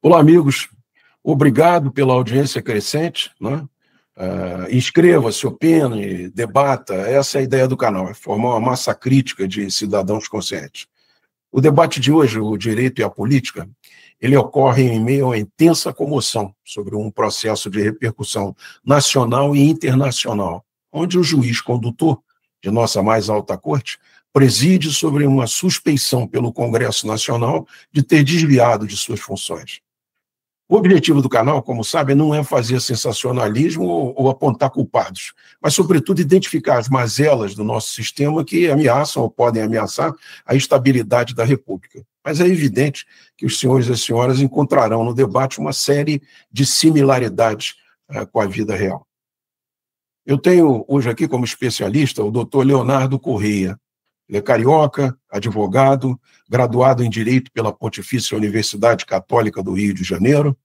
Olá, amigos. Obrigado pela audiência crescente, né? Inscreva-se, opine, debata. Essa é a ideia do canal, é formar uma massa crítica de cidadãos conscientes. O debate de hoje, o direito e a política, ele ocorre em meio a intensa comoção sobre um processo de repercussão nacional e internacional, onde o juiz condutor de nossa mais alta corte preside sobre uma suspeição pelo Congresso Nacional de ter desviado de suas funções. O objetivo do canal, como sabem, não é fazer sensacionalismo ou apontar culpados, mas, sobretudo, identificar as mazelas do nosso sistema que ameaçam ou podem ameaçar a estabilidade da República. Mas é evidente que os senhores e as senhoras encontrarão no debate uma série de similaridades com a vida real. Eu tenho hoje aqui como especialista o doutor Leonardo Correia. Ele é carioca, advogado, graduado em Direito pela Pontifícia Universidade Católica do Rio de Janeiro,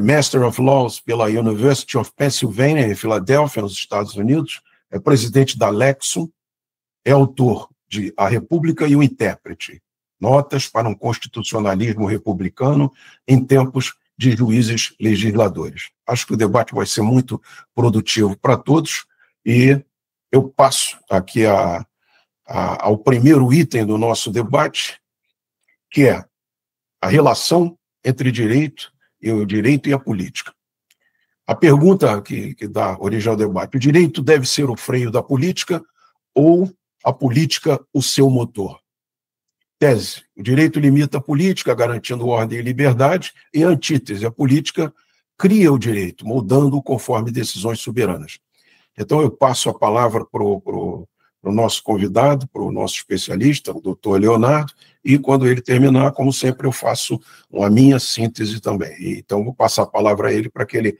Master of Laws pela University of Pennsylvania, em Filadélfia, nos Estados Unidos, é presidente da Lexum, é autor de A República e o Intérprete, Notas para um Constitucionalismo Republicano em Tempos de Juízes Legisladores. Acho que o debate vai ser muito produtivo para todos e eu passo aqui ao primeiro item do nosso debate, que é a relação entre o direito e a política. A pergunta que dá origem ao debate: o direito deve ser o freio da política ou a política o seu motor? Tese: o direito limita a política, garantindo ordem e liberdade, e a antítese: a política cria o direito, moldando-o conforme decisões soberanas. Então, eu passo a palavra para o nosso convidado, para o nosso especialista, o doutor Leonardo, e quando ele terminar, como sempre, eu faço a minha síntese também. Então, vou passar a palavra a ele para que ele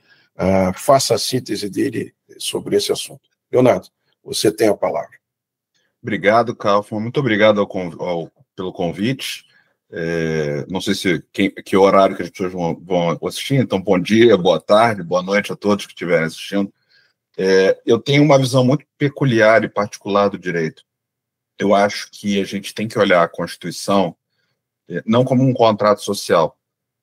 faça a síntese dele sobre esse assunto. Leonardo, você tem a palavra. Obrigado, Kaufmann. Muito obrigado pelo convite. Não sei que horário que as pessoas vão assistir, então bom dia, boa tarde, boa noite a todos que estiverem assistindo. Eu tenho uma visão muito peculiar e particular do direito. Eu acho que a gente tem que olhar a Constituição não como um contrato social,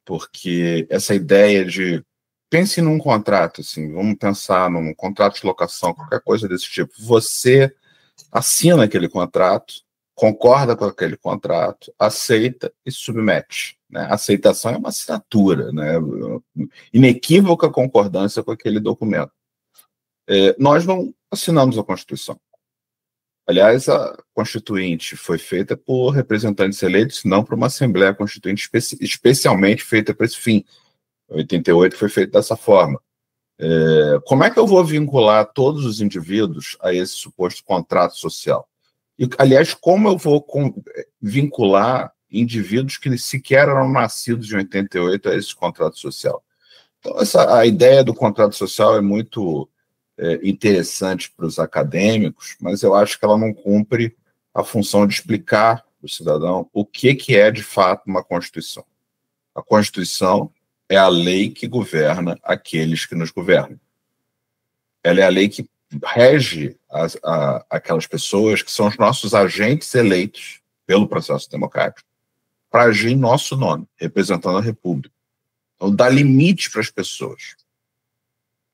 porque essa ideia de... Pense num contrato, assim, vamos pensar num contrato de locação, qualquer coisa desse tipo. Você assina aquele contrato, concorda com aquele contrato, aceita e submete, né? A aceitação é uma assinatura, né? Inequívoca concordância com aquele documento. Nós não assinamos a Constituição. Aliás, a Constituinte foi feita por representantes eleitos, não por uma Assembleia Constituinte especialmente feita para esse fim. Em 88 foi feito dessa forma. Como é que eu vou vincular todos os indivíduos a esse suposto contrato social? E, aliás, como eu vou vincular indivíduos que sequer eram nascidos em 88 a esse contrato social? Então, a ideia do contrato social é muito interessante para os acadêmicos, mas eu acho que ela não cumpre a função de explicar para o cidadão o que é, de fato, uma Constituição. A Constituição é a lei que governa aqueles que nos governam. Ela é a lei que rege aquelas pessoas que são os nossos agentes eleitos pelo processo democrático para agir em nosso nome, representando a República. Então, dá limite para as pessoas.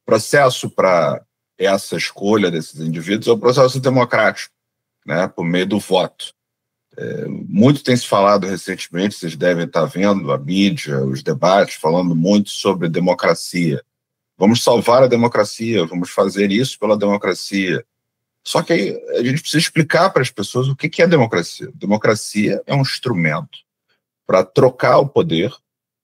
O processo para essa escolha desses indivíduos é o processo democrático, né, por meio do voto. Muito tem se falado recentemente, vocês devem estar vendo a mídia, os debates, falando muito sobre democracia. Vamos salvar a democracia, vamos fazer isso pela democracia. Só que aí a gente precisa explicar para as pessoas o que é democracia. Democracia é um instrumento para trocar o poder,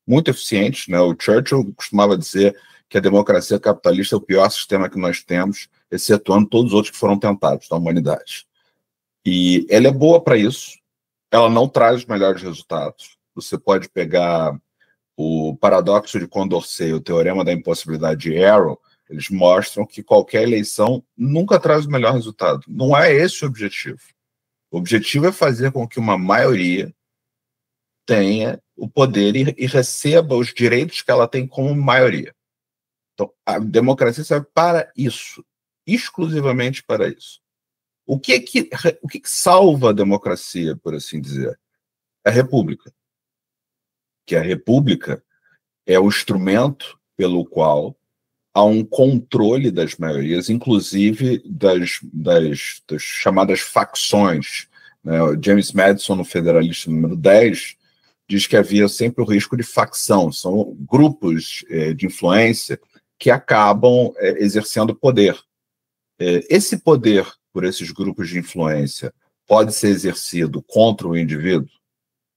muito eficiente, né? O Churchill costumava dizer que a democracia capitalista é o pior sistema que nós temos, excetuando todos os outros que foram tentados da humanidade. E ela é boa para isso, ela não traz os melhores resultados. Você pode pegar o paradoxo de Condorcet, o teorema da impossibilidade de Arrow, eles mostram que qualquer eleição nunca traz o melhor resultado. Não é esse o objetivo. O objetivo é fazer com que uma maioria tenha o poder e receba os direitos que ela tem como maioria. Então, a democracia serve para isso, exclusivamente para isso. O que salva a democracia, por assim dizer? É a república. que a república é o instrumento pelo qual há um controle das maiorias, inclusive das chamadas facções, né? O James Madison, no Federalista número 10, diz que havia sempre o risco de facção, são grupos de influência que acabam exercendo poder. Esse poder, por esses grupos de influência, pode ser exercido contra o indivíduo,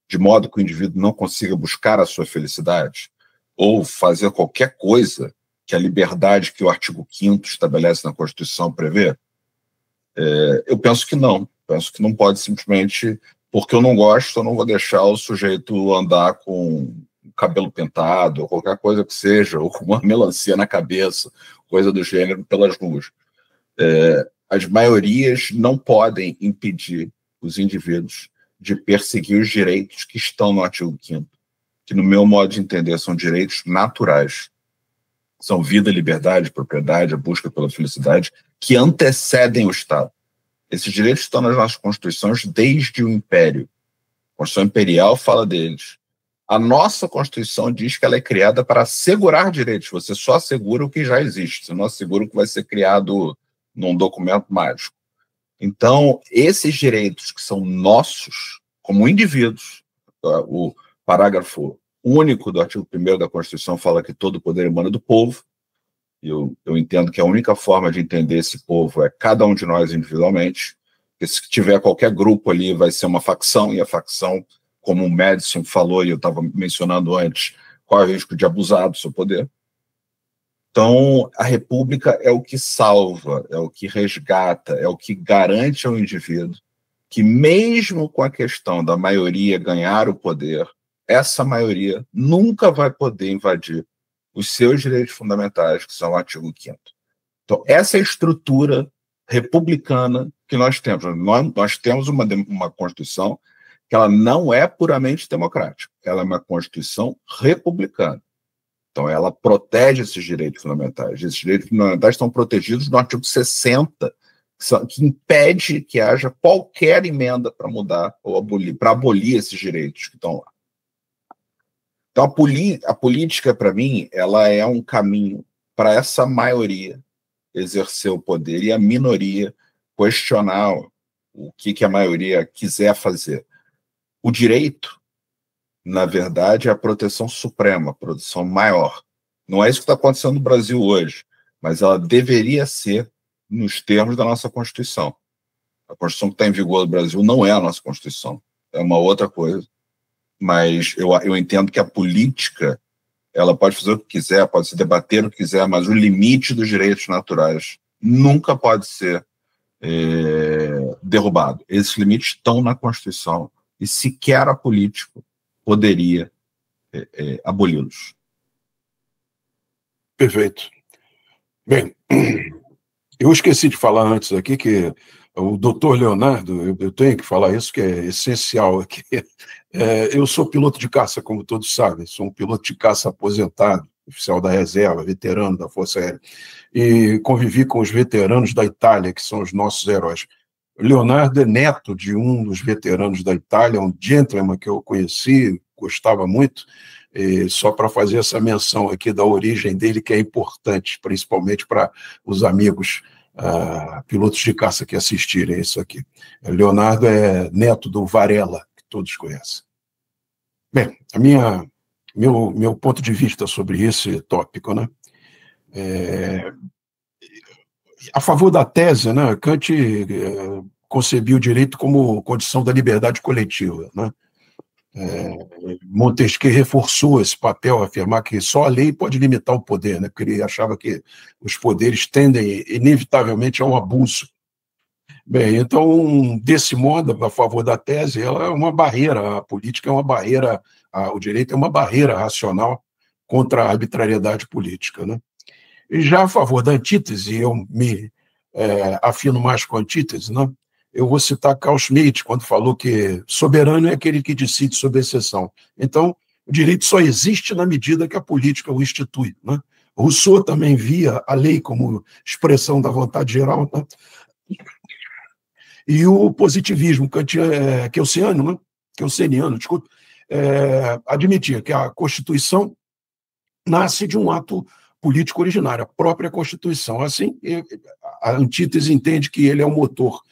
de modo que o indivíduo não consiga buscar a sua felicidade, ou fazer qualquer coisa que a liberdade que o artigo 5º estabelece na Constituição prevê? Eu penso que não. Penso que não pode simplesmente, porque eu não gosto, eu não vou deixar o sujeito andar com o cabelo pintado, ou qualquer coisa que seja, ou com uma melancia na cabeça, coisa do gênero, pelas ruas. As maiorias não podem impedir os indivíduos de perseguir os direitos que estão no artigo 5º, que, no meu modo de entender, são direitos naturais. São vida, liberdade, propriedade, a busca pela felicidade, que antecedem o Estado. Esses direitos estão nas nossas constituições desde o Império. A Constituição Imperial fala deles. A nossa Constituição diz que ela é criada para assegurar direitos. Você só assegura o que já existe, você não assegura o que vai ser criado num documento mágico. Então, esses direitos que são nossos, como indivíduos, o parágrafo único do artigo 1º da Constituição fala que todo o poder emana do povo. Eu entendo que a única forma de entender esse povo é cada um de nós individualmente, porque se tiver qualquer grupo ali vai ser uma facção, e a facção, como o Madison falou, e eu estava mencionando antes, corre o risco de abusar do seu poder. Então, a república é o que salva, é o que resgata, é o que garante ao indivíduo que, mesmo com a questão da maioria ganhar o poder, essa maioria nunca vai poder invadir os seus direitos fundamentais, que são o artigo 5º. Então, essa é a estrutura republicana que nós temos. Nós temos uma Constituição que ela não é puramente democrática, ela é uma Constituição republicana. Então, ela protege esses direitos fundamentais. Esses direitos fundamentais estão protegidos no artigo 60, que impede que haja qualquer emenda para mudar ou abolir esses direitos que estão lá. Então, a política, para mim, ela é um caminho para essa maioria exercer o poder e a minoria questionar o que a maioria quiser fazer. O direito, na verdade, é a proteção suprema, a proteção maior. Não é isso que está acontecendo no Brasil hoje, mas ela deveria ser nos termos da nossa Constituição. A Constituição que está em vigor no Brasil não é a nossa Constituição, é uma outra coisa. Mas eu entendo que a política ela pode fazer o que quiser, pode se debater o que quiser, mas o limite dos direitos naturais nunca pode ser derrubado. Esses limites estão na Constituição e sequer a política poderia aboli-los. Perfeito. Bem, eu esqueci de falar antes aqui que o doutor Leonardo, eu tenho que falar isso, que é essencial aqui. Eu sou piloto de caça, como todos sabem, sou um piloto de caça aposentado, oficial da reserva, veterano da Força Aérea, e convivi com os veteranos da Itália, que são os nossos heróis. Leonardo é neto de um dos veteranos da Itália, um gentleman que eu conheci, gostava muito, só para fazer essa menção aqui da origem dele, que é importante, principalmente para os amigos pilotos de caça que assistirem isso aqui. Leonardo é neto do Varela, que todos conhecem. Bem, meu ponto de vista sobre esse tópico, né? A favor da tese, né, Kant concebia o direito como condição da liberdade coletiva, né? Montesquieu reforçou esse papel, afirmar que só a lei pode limitar o poder, né? Porque ele achava que os poderes tendem inevitavelmente ao abuso. Bem, então, desse modo, a favor da tese, ela é uma barreira, a política é uma barreira, o direito é uma barreira racional contra a arbitrariedade política, né? E já a favor da antítese, eu me afino mais com a antítese, né? Eu vou citar Carl Schmitt, quando falou que soberano é aquele que decide sob exceção. Então, o direito só existe na medida que a política o institui, né? Rousseau também via a lei como expressão da vontade geral, né? E o positivismo kelseniano, né? Kelseniano, desculpa, admitir que a Constituição nasce de um ato político originário, a própria Constituição. Assim, a antítese entende que ele é o motor,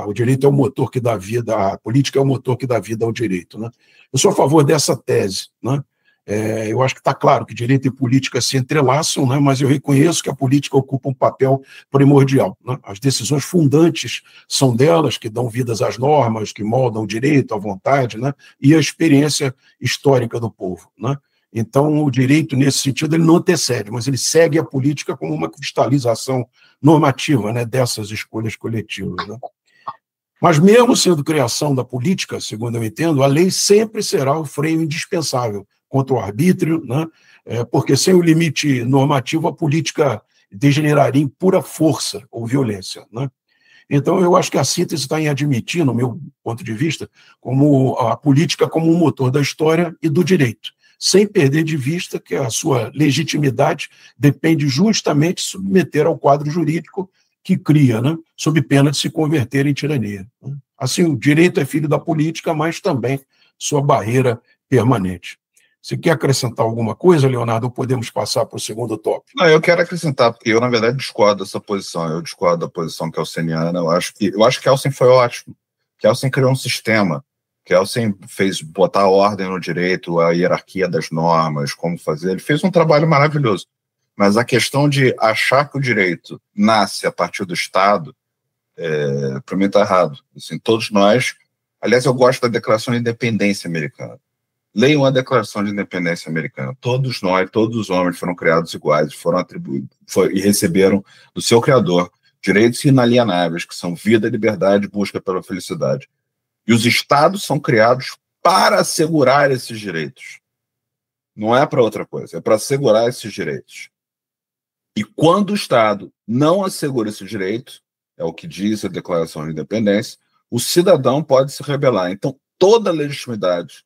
o direito é o motor que dá vida, a política é o motor que dá vida ao direito, né? Eu sou a favor dessa tese, né? Eu acho que está claro que direito e política se entrelaçam, né? Mas eu reconheço que a política ocupa um papel primordial, né? As decisões fundantes são delas, que dão vidas às normas, que moldam o direito, a vontade, né? E a experiência histórica do povo, né? Então, o direito, nesse sentido, ele não antecede, mas ele segue a política como uma cristalização normativa, né, dessas escolhas coletivas, né? Mas, mesmo sendo criação da política, segundo eu entendo, a lei sempre será o freio indispensável contra o arbítrio, né? Porque sem o limite normativo, a política degeneraria em pura força ou violência, né? Então, eu acho que a síntese está em admitir, no meu ponto de vista, como a política como um motor da história e do direito, sem perder de vista que a sua legitimidade depende justamente de submeter ao quadro jurídico que cria, né, sob pena de se converter em tirania. Assim, o direito é filho da política, mas também sua barreira permanente. Você quer acrescentar alguma coisa, Leonardo, ou podemos passar para o segundo tópico? Não, eu quero acrescentar, porque eu, na verdade, discordo dessa posição. Eu discordo da posição kelseniana. Eu acho que Kelsen foi ótimo. Kelsen criou um sistema. Kelsen fez botar a ordem no direito, a hierarquia das normas, como fazer. Ele fez um trabalho maravilhoso. Mas a questão de achar que o direito nasce a partir do Estado, para mim está errado. Assim, todos nós... Aliás, eu gosto da Declaração de Independência americana. Leiam a Declaração de Independência americana. Todos nós, todos os homens foram criados iguais, foram atribuídos e receberam do seu Criador direitos inalienáveis, que são vida, liberdade e busca pela felicidade. E os Estados são criados para assegurar esses direitos. Não é para outra coisa, é para assegurar esses direitos. E quando o Estado não assegura esse direito, é o que diz a Declaração de Independência, o cidadão pode se rebelar. Então, toda a legitimidade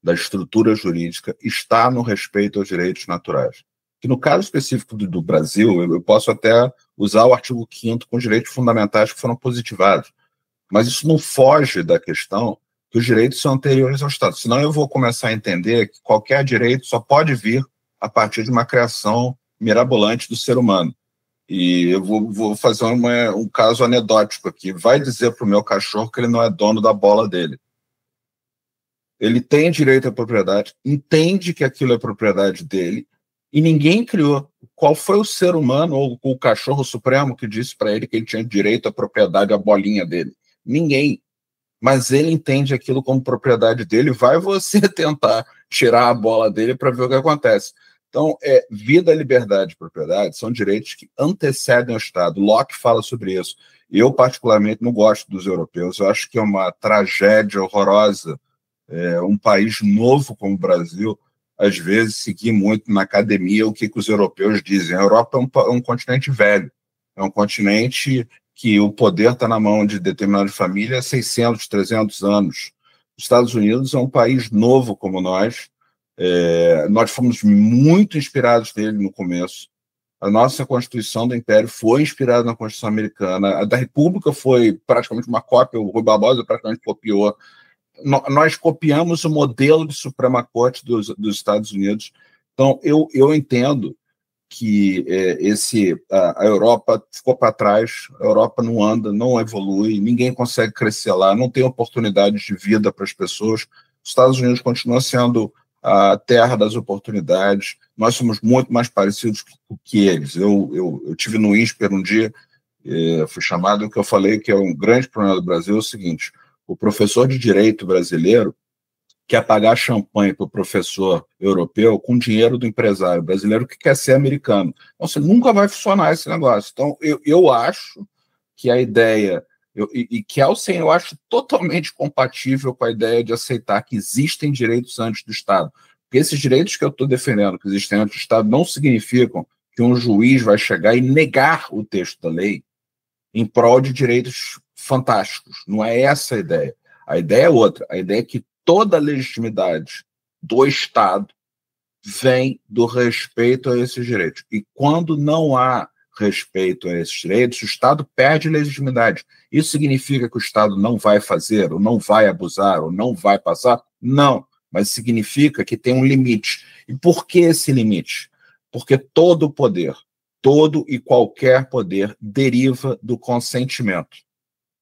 da estrutura jurídica está no respeito aos direitos naturais. Que no caso específico do Brasil, eu posso até usar o artigo 5º com os direitos fundamentais que foram positivados. Mas isso não foge da questão que os direitos são anteriores ao Estado. Senão eu vou começar a entender que qualquer direito só pode vir a partir de uma criação mirabolante do ser humano. E eu vou fazer um caso anedótico aqui. Vai dizer para o meu cachorro que ele não é dono da bola dele. Ele tem direito à propriedade, entende que aquilo é propriedade dele, e ninguém criou. Qual foi o ser humano ou o cachorro supremo que disse para ele que ele tinha direito à propriedade, à bolinha dele? Ninguém. Mas ele entende aquilo como propriedade dele. Vai você tentar tirar a bola dele para ver o que acontece. Então, vida, liberdade e propriedade são direitos que antecedem o Estado. Locke fala sobre isso. Eu, particularmente, não gosto dos europeus. Eu acho que é uma tragédia horrorosa um país novo como o Brasil, às vezes, seguir muito na academia o que os europeus dizem. A Europa é um continente velho. É um continente que o poder está na mão de determinada família há 600, 300 anos. Os Estados Unidos é um país novo como nós. Nós fomos muito inspirados nele no começo. A nossa Constituição do Império foi inspirada na Constituição Americana. A da República foi praticamente uma cópia. O Rui Barbosa praticamente copiou. Nós copiamos o modelo de Suprema Corte dos Estados Unidos. Então, eu entendo que a Europa ficou para trás, a Europa não anda, não evolui, ninguém consegue crescer lá, não tem oportunidades de vida para as pessoas. Os Estados Unidos continua sendo a terra das oportunidades, nós somos muito mais parecidos que eles. Eu tive no INSPER um dia, fui chamado, o que eu falei que é um grande problema do Brasil é o seguinte: o professor de direito brasileiro quer pagar champanhe para o professor europeu com dinheiro do empresário brasileiro que quer ser americano. Então, assim, nunca vai funcionar esse negócio. Então, eu acho que a ideia... E Kelsen eu acho totalmente compatível com a ideia de aceitar que existem direitos antes do Estado. Porque esses direitos que eu estou defendendo, que existem antes do Estado, não significam que um juiz vai chegar e negar o texto da lei em prol de direitos fantásticos. Não é essa a ideia. A ideia é outra. A ideia é que toda a legitimidade do Estado vem do respeito a esses direitos. E quando não há respeito a esses direitos, o Estado perde legitimidade. Isso significa que o Estado não vai fazer, ou não vai abusar, ou não vai passar? Não, mas significa que tem um limite. E por que esse limite? Porque todo poder, todo e qualquer poder deriva do consentimento.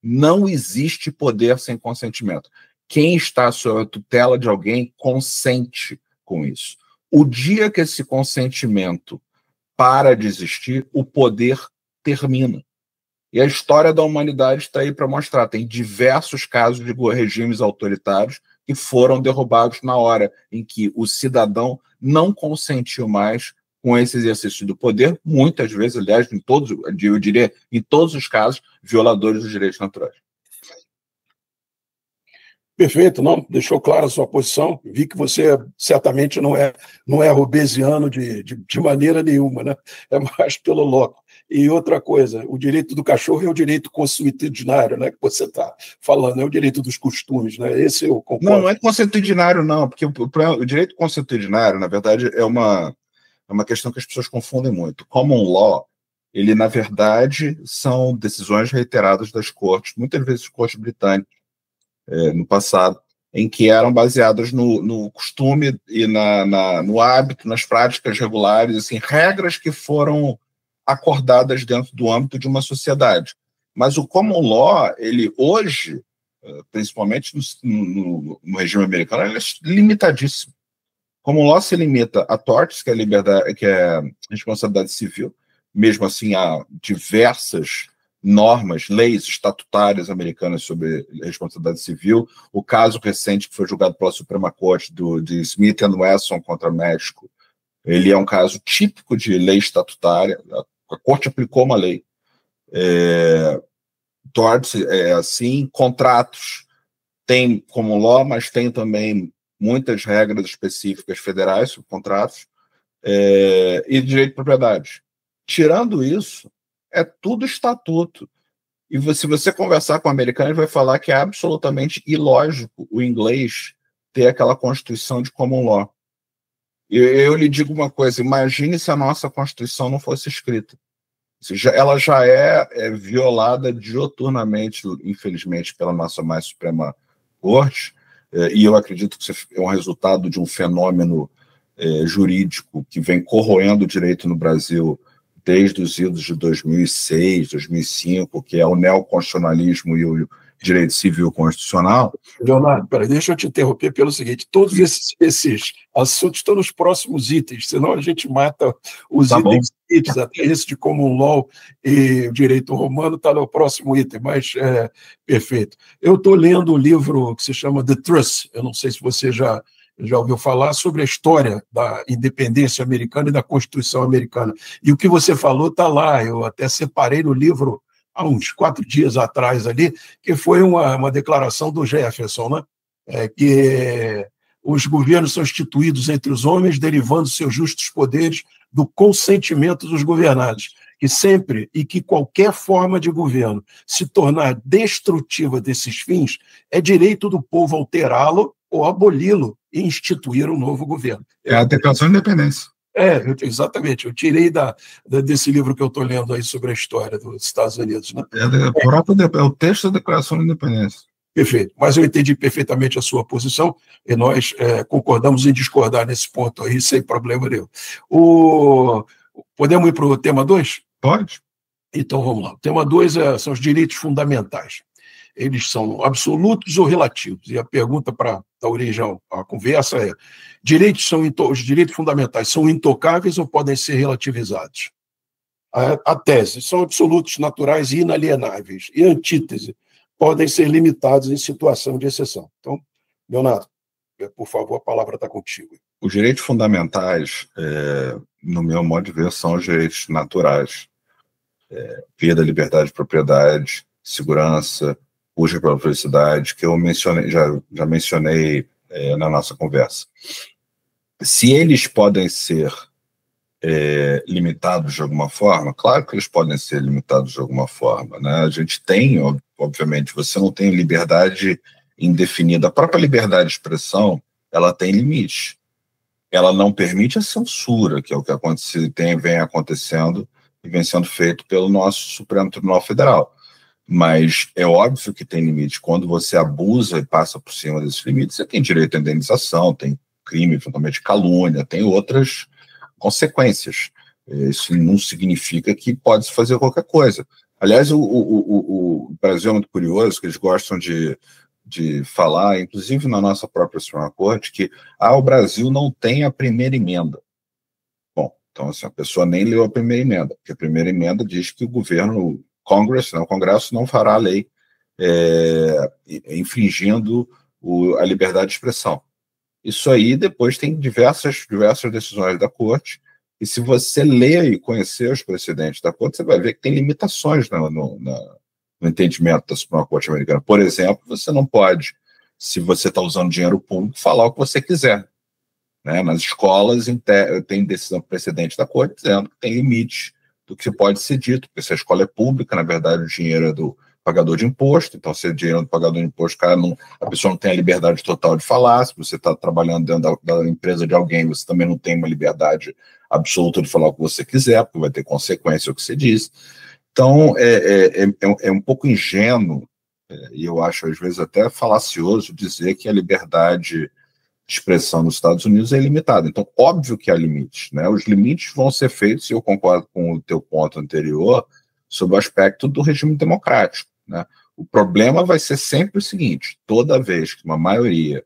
Não existe poder sem consentimento. Quem está sob a tutela de alguém consente com isso. O dia que esse consentimento para de existir, o poder termina. E a história da humanidade está aí para mostrar. Tem diversos casos de regimes autoritários que foram derrubados na hora em que o cidadão não consentiu mais com esse exercício do poder, muitas vezes, aliás, eu diria, em todos os casos, violadores dos direitos naturais. Perfeito, não, deixou clara a sua posição. Vi que você certamente não é robesiano de maneira nenhuma, né? É mais pelo loco. E outra coisa, o direito do cachorro é o direito consuetudinário, né? Que você está falando, é o direito dos costumes, né? Esse eu concordo. Não é consuetudinário, não, porque o direito consuetudinário, na verdade, é uma questão que as pessoas confundem muito. Common law, ele, na verdade, são decisões reiteradas das cortes, muitas vezes cortes britânicas, no passado, em que eram baseadas no costume e no hábito, nas práticas regulares, assim, regras que foram acordadas dentro do âmbito de uma sociedade. Mas o common law, ele hoje, principalmente no regime americano, ele é limitadíssimo. O common law se limita a torts, que é liberdade, que é responsabilidade civil. Mesmo assim, há diversas normas, leis estatutárias americanas sobre responsabilidade civil. O caso recente que foi julgado pela Suprema Corte de Smith & Wesson contra México, ele é um caso típico de lei estatutária. A Corte aplicou uma lei. Torts é assim, contratos tem common law, mas tem também muitas regras específicas federais sobre contratos, e direito de propriedade. Tirando isso, é tudo estatuto. E se você conversar com o americano, ele vai falar que é absolutamente ilógico o inglês ter aquela Constituição de common law. Eu lhe digo uma coisa, imagine se a nossa Constituição não fosse escrita. Ela já é violada dioturnamente, infelizmente, pela nossa mais suprema corte, e eu acredito que isso é um resultado de um fenômeno jurídico que vem corroendo o direito no Brasil desde os idos de 2006, 2005, que é o neoconstitucionalismo e o direito civil constitucional. Leonardo, peraí, deixa eu te interromper pelo seguinte, todos esses assuntos estão nos próximos itens, senão a gente mata os itens seguintes, até esse de common law e direito romano está no próximo item, mas perfeito. Eu estou lendo um livro que se chama The Truth, eu não sei se você já ouviu falar sobre a história da independência americana e da Constituição americana. E o que você falou está lá, eu até separei no livro há uns 4 dias atrás ali, que foi uma declaração do Jefferson, né? Que os governos são instituídos entre os homens, derivando seus justos poderes do consentimento dos governados, que sempre e que qualquer forma de governo se tornar destrutiva desses fins, é direito do povo alterá-lo ou aboli-lo e instituir um novo governo. É a Declaração de Independência. Exatamente. Eu tirei desse livro que eu estou lendo aí sobre a história dos Estados Unidos. Né? É o texto da Declaração de Independência. Perfeito. Mas eu entendi perfeitamente a sua posição e nós concordamos em discordar nesse ponto aí, sem problema nenhum. Podemos ir para o tema 2? Pode. Então, vamos lá. O tema 2 são os direitos fundamentais. Eles são absolutos ou relativos? E a pergunta para dar origem à conversa é: os direitos fundamentais são intocáveis ou podem ser relativizados? A tese: são absolutos, naturais e inalienáveis. E a antítese: podem ser limitados em situação de exceção. Então, Leonardo, por favor, a palavra está contigo. Os direitos fundamentais, no meu modo de ver, são os direitos naturais. Vida, liberdade, propriedade, segurança, busca pela felicidade, que eu mencionei, já mencionei na nossa conversa. Se eles podem ser limitados de alguma forma, claro que eles podem ser limitados de alguma forma, né? A gente tem, obviamente, você não tem liberdade indefinida. A própria liberdade de expressão, ela tem limite. Ela não permite a censura, que é o que vem acontecendo e vem sendo feito pelo nosso Supremo Tribunal Federal. Mas é óbvio que tem limite. Quando você abusa e passa por cima desses limites, você tem direito à indenização, tem crime, eventualmente calúnia, tem outras consequências. Isso não significa que pode se fazer qualquer coisa. Aliás, o Brasil é muito curioso, que eles gostam de falar, inclusive na nossa própria Suprema Corte, que o Brasil não tem a primeira emenda. Bom, então assim, a pessoa nem leu a primeira emenda, porque a primeira emenda diz que o governo, o Congresso não fará a lei infringindo a liberdade de expressão. Isso aí depois tem diversas decisões da Corte, e se você ler e conhecer os precedentes da Corte, você vai ver que tem limitações no entendimento da Suprema Corte americana. Por exemplo, você não pode, se você está usando dinheiro público, falar o que você quiser. Né? Nas escolas tem decisão precedente da Corte dizendo que tem limite do que pode ser dito, porque se a escola é pública, na verdade o dinheiro é do pagador de imposto, então se é dinheiro do pagador de imposto, a pessoa não tem a liberdade total de falar. Se você está trabalhando dentro da empresa de alguém, você também não tem uma liberdade absoluta de falar o que você quiser, porque vai ter consequência o que você diz. Então, é um pouco ingênuo, e eu acho, às vezes, até falacioso dizer que a liberdade de expressão nos Estados Unidos é ilimitada. Então, óbvio que há limites, né? Os limites vão ser feitos, e eu concordo com o teu ponto anterior, sobre o aspecto do regime democrático, né? O problema vai ser sempre o seguinte: toda vez que uma maioria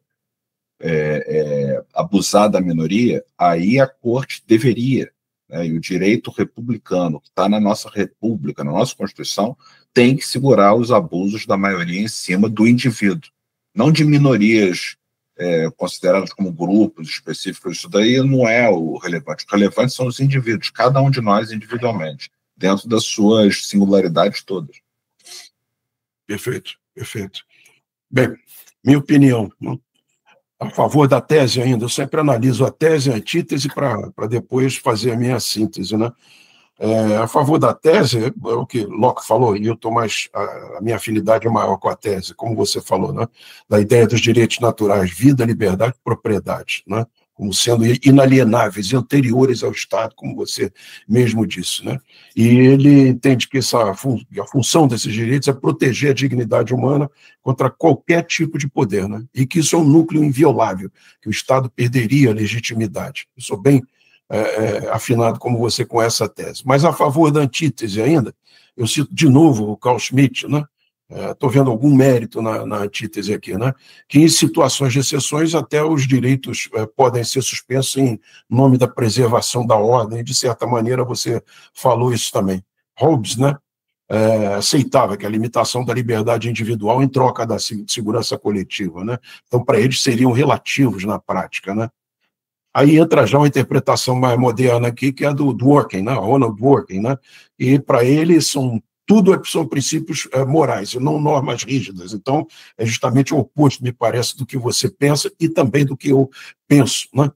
abusar da minoria, aí a Corte deveria, né, e o direito republicano que está na nossa República, na nossa Constituição, tem que segurar os abusos da maioria em cima do indivíduo, não de minorias consideradas como grupos específicos. Isso daí não é o relevante. O relevante são os indivíduos, cada um de nós individualmente, dentro das suas singularidades todas. Perfeito, perfeito. Bem, minha opinião, né? A favor da tese ainda, eu sempre analiso a tese e a antítese para depois fazer a minha síntese, né? A favor da tese, é o que Locke falou, e eu estou mais, a minha afinidade é maior com a tese, como você falou, né? Da ideia dos direitos naturais, vida, liberdade e propriedade, né? Como sendo inalienáveis e anteriores ao Estado, como você mesmo disse, né? E ele entende que a função desses direitos é proteger a dignidade humana contra qualquer tipo de poder, né? E que isso é um núcleo inviolável, que o Estado perderia a legitimidade. Eu sou bem afinado como você com essa tese. Mas a favor da antítese ainda, eu cito de novo o Carl Schmitt, né? Estou vendo algum mérito na antítese aqui, né? Que em situações de exceções até os direitos podem ser suspensos em nome da preservação da ordem, de certa maneira você falou isso também. Hobbes, né? Aceitava que a limitação da liberdade individual em troca da segurança coletiva, né? Então, para eles seriam relativos na prática, né? Aí entra já uma interpretação mais moderna aqui, que é a do Dworkin, né? Ronald Dworkin, né? E para ele são princípios morais, e não normas rígidas. Então, é justamente o oposto, me parece, do que você pensa e também do que eu penso, né?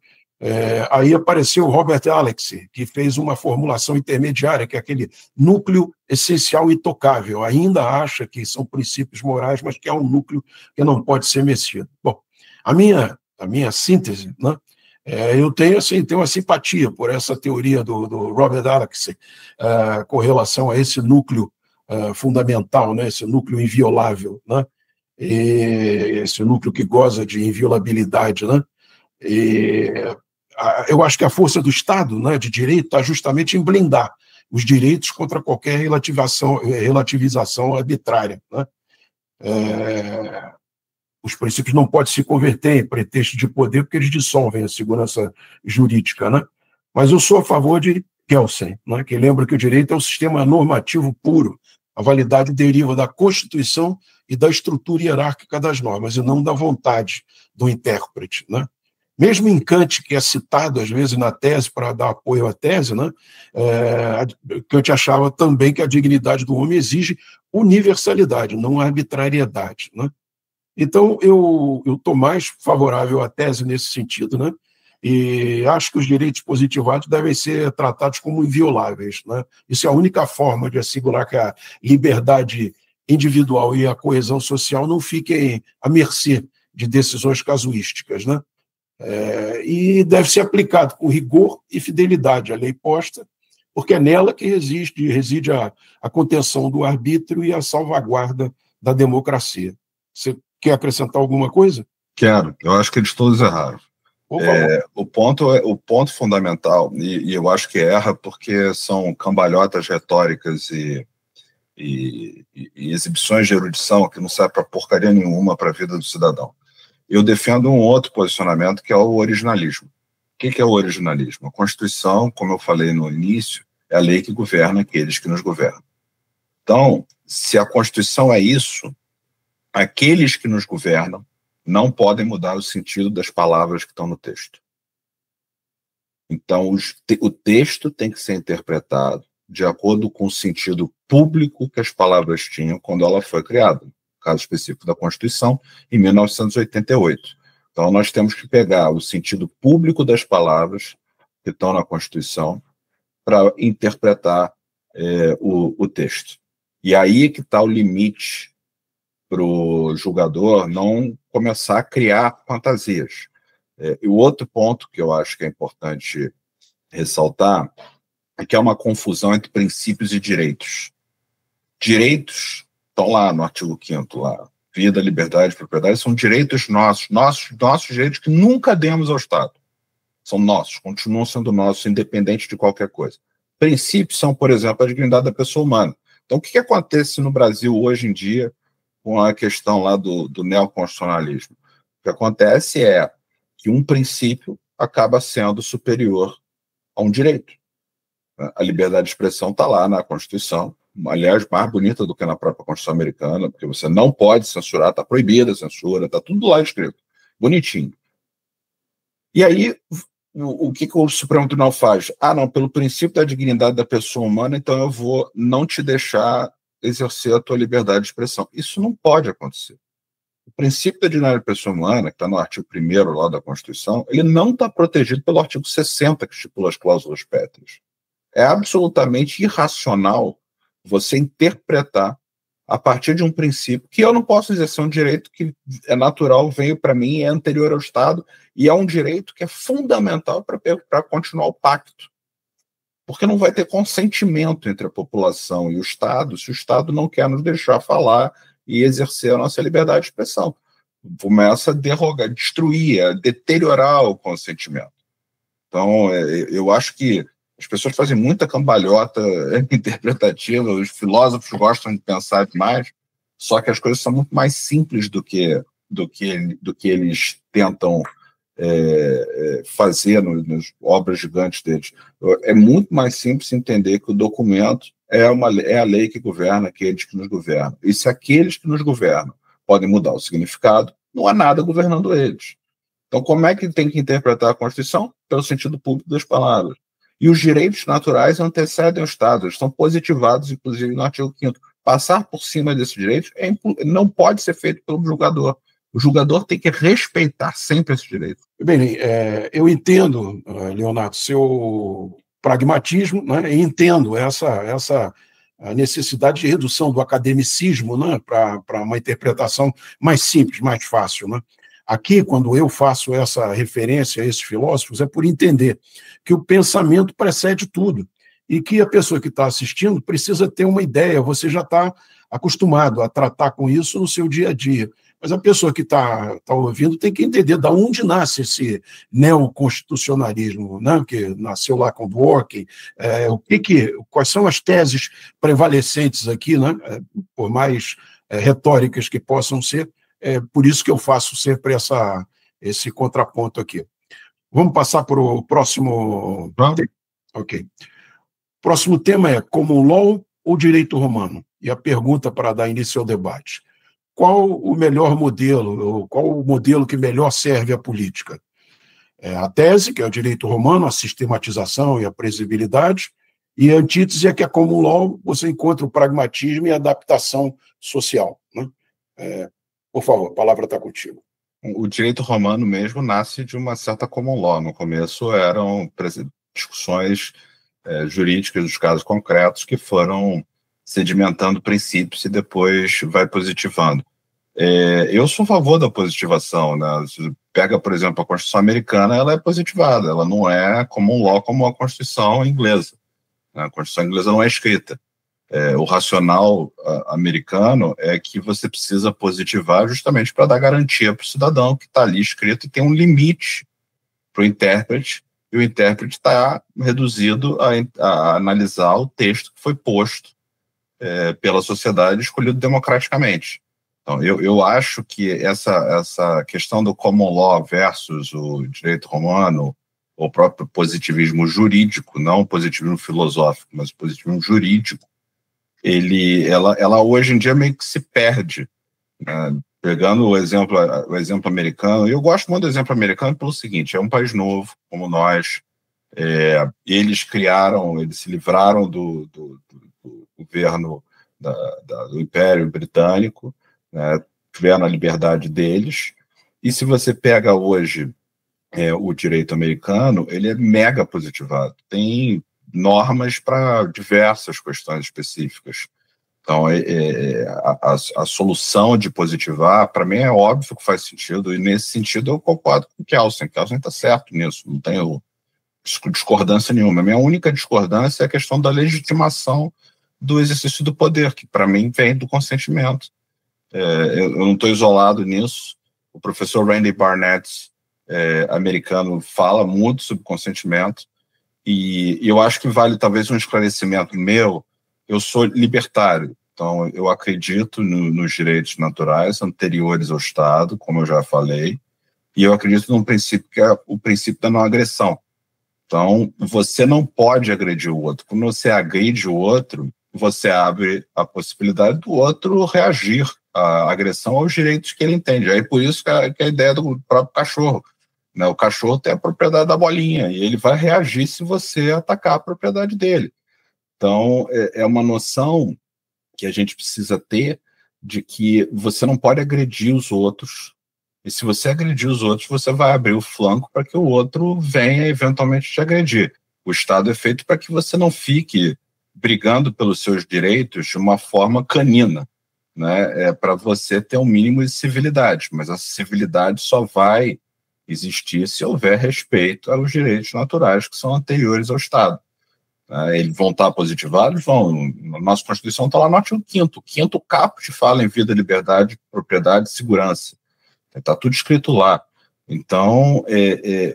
Aí apareceu o Robert Alexy, que fez uma formulação intermediária, que é aquele núcleo essencial e intocável. Ainda acha que são princípios morais, mas que é um núcleo que não pode ser mexido. Bom, a minha síntese, né? Eu tenho uma simpatia por essa teoria do Robert Alexy com relação a esse núcleo fundamental, né? Esse núcleo inviolável, né? Esse núcleo que goza de inviolabilidade, né? Eu acho que a força do Estado, né, de direito está justamente em blindar os direitos contra qualquer relativização arbitrária, né? Os princípios não podem se converter em pretexto de poder porque eles dissolvem a segurança jurídica, né? Mas eu sou a favor de Kelsen, né, que lembra que o direito é um sistema normativo puro. A validade deriva da Constituição e da estrutura hierárquica das normas, e não da vontade do intérprete, né? Mesmo em Kant, que é citado às vezes na tese para dar apoio à tese, né? Kant achava também que a dignidade do homem exige universalidade, não arbitrariedade, né? Então, eu estou mais favorável à tese nesse sentido, né? E acho que os direitos positivados devem ser tratados como invioláveis, né? Isso é a única forma de assegurar que a liberdade individual e a coesão social não fiquem à mercê de decisões casuísticas, né? E deve ser aplicado com rigor e fidelidade à lei posta, porque é nela que reside a contenção do arbítrio e a salvaguarda da democracia. Você quer acrescentar alguma coisa? Quero. Eu acho que eles todos erraram. Por favor. O ponto fundamental, e eu acho que erra porque são cambalhotas retóricas e exibições de erudição que não servem para porcaria nenhuma para a vida do cidadão. Eu defendo um outro posicionamento, que é o originalismo. O que é o originalismo? A Constituição, como eu falei no início, é a lei que governa aqueles que nos governam. Então, se a Constituição é isso, aqueles que nos governam não podem mudar o sentido das palavras que estão no texto. Então, o texto tem que ser interpretado de acordo com o sentido público que as palavras tinham quando ela foi criada. No caso específico da Constituição, em 1988. Então, nós temos que pegar o sentido público das palavras que estão na Constituição para interpretar o texto. E aí que está o limite para o julgador não começar a criar fantasias. E o outro ponto que eu acho que é importante ressaltar é que há uma confusão entre princípios e direitos. Direitos estão lá no artigo 5º, lá, vida, liberdade, propriedade, são direitos nossos direitos que nunca demos ao Estado. São nossos, continuam sendo nossos, independente de qualquer coisa. Princípios são, por exemplo, a dignidade da pessoa humana. Então, o que acontece no Brasil hoje em dia com a questão lá do neoconstitucionalismo? O que acontece é que um princípio acaba sendo superior a um direito. A liberdade de expressão está lá na Constituição, aliás, mais bonita do que na própria Constituição americana, porque você não pode censurar, está proibida a censura, está tudo lá escrito, bonitinho. E aí, o que o Supremo Tribunal faz? Não, pelo princípio da dignidade da pessoa humana, então eu vou não te deixar exercer a tua liberdade de expressão. Isso não pode acontecer. O princípio da dignidade da pessoa humana, que está no artigo 1º lá da Constituição, ele não está protegido pelo artigo 60, que estipula as cláusulas pétreas. É absolutamente irracional você interpretar a partir de um princípio que eu não posso exercer um direito que é natural, veio para mim, é anterior ao Estado, e é um direito que é fundamental para continuar o pacto. Porque não vai ter consentimento entre a população e o Estado se o Estado não quer nos deixar falar e exercer a nossa liberdade de expressão. Começa a derrogar, destruir, a deteriorar o consentimento. Então, eu acho que as pessoas fazem muita cambalhota interpretativa, os filósofos gostam de pensar demais, só que as coisas são muito mais simples do que eles tentam fazer nas obras gigantes deles. É muito mais simples entender que o documento é a lei que governa aqueles que nos governam. E se aqueles que nos governam podem mudar o significado, não há nada governando eles. Então, como é que tem que interpretar a Constituição? Pelo sentido público das palavras. E os direitos naturais antecedem o Estado, eles estão positivados, inclusive, no artigo 5º. Passar por cima desses direitos não pode ser feito pelo julgador. O julgador tem que respeitar sempre esses direitos. Bem, eu entendo, Leonardo, seu pragmatismo, né, e entendo essa a necessidade de redução do academicismo, né, para uma interpretação mais simples, mais fácil, né? Aqui, quando eu faço essa referência a esses filósofos, é por entender que o pensamento precede tudo e que a pessoa que está assistindo precisa ter uma ideia, você já está acostumado a tratar com isso no seu dia a dia. Mas a pessoa que está ouvindo tem que entender de onde nasce esse neoconstitucionalismo, né, que nasceu lá com Dworkin, quais são as teses prevalecentes aqui, né, por mais retóricas que possam ser. Por isso que eu faço sempre esse contraponto aqui. Vamos passar para o próximo. Ok. Próximo tema é common law ou direito romano? E a pergunta para dar início ao debate: qual o melhor modelo, ou qual o modelo que melhor serve à política? A tese, que é o direito romano, a sistematização e a previsibilidade, e a antítese é que a common law você encontra o pragmatismo e a adaptação social, né? Por favor, a palavra está contigo. O direito romano mesmo nasce de uma certa common law. No começo eram discussões jurídicas dos casos concretos que foram sedimentando princípios e depois vai positivando. Eu sou a favor da positivação, né? Você pega, por exemplo, a Constituição americana, ela é positivada, ela não é common law como a Constituição inglesa. A Constituição inglesa não é escrita. O racional americano é que você precisa positivar justamente para dar garantia para o cidadão que está ali escrito e tem um limite para o intérprete, e o intérprete está reduzido a analisar o texto que foi posto pela sociedade escolhido democraticamente. Então, eu acho que essa questão do common law versus o direito romano, o próprio positivismo jurídico, não o positivismo filosófico, mas o positivismo jurídico, ela hoje em dia meio que se perde, né? Pegando o exemplo americano, eu gosto muito do exemplo americano pelo seguinte: é um país novo, como nós, eles se livraram do governo do Império Britânico, né, tiveram a liberdade deles, e se você pega hoje o direito americano, ele é mega positivado, tem normas para diversas questões específicas. Então, a solução de positivar, para mim, é óbvio que faz sentido, e nesse sentido eu concordo com o Kelsen está certo nisso, não tenho discordância nenhuma. A minha única discordância é a questão da legitimação do exercício do poder, que para mim vem do consentimento. Eu não estou isolado nisso. O professor Randy Barnett, americano, fala muito sobre consentimento, e eu acho que vale talvez um esclarecimento meu. Eu sou libertário, então eu acredito nos direitos naturais anteriores ao Estado, como eu já falei, e eu acredito num princípio que é o princípio da não agressão. Então, você não pode agredir o outro. Quando você agride o outro, você abre a possibilidade do outro reagir à agressão aos direitos que ele entende. Aí por isso que a ideia do próprio cachorro, né? O cachorro tem a propriedade da bolinha e ele vai reagir se você atacar a propriedade dele. Então, é uma noção que a gente precisa ter de que você não pode agredir os outros, e se você agredir os outros, você vai abrir o flanco para que o outro venha eventualmente te agredir. O Estado é feito para que você não fique brigando pelos seus direitos de uma forma canina, né? É para você ter um mínimo de civilidade, mas a civilidade só vai existir se houver respeito aos direitos naturais que são anteriores ao Estado. Eles vão estar positivados? Vão. A nossa Constituição está lá no artigo 5º. O 5º caput fala em vida, liberdade, propriedade e segurança. Está tudo escrito lá. Então,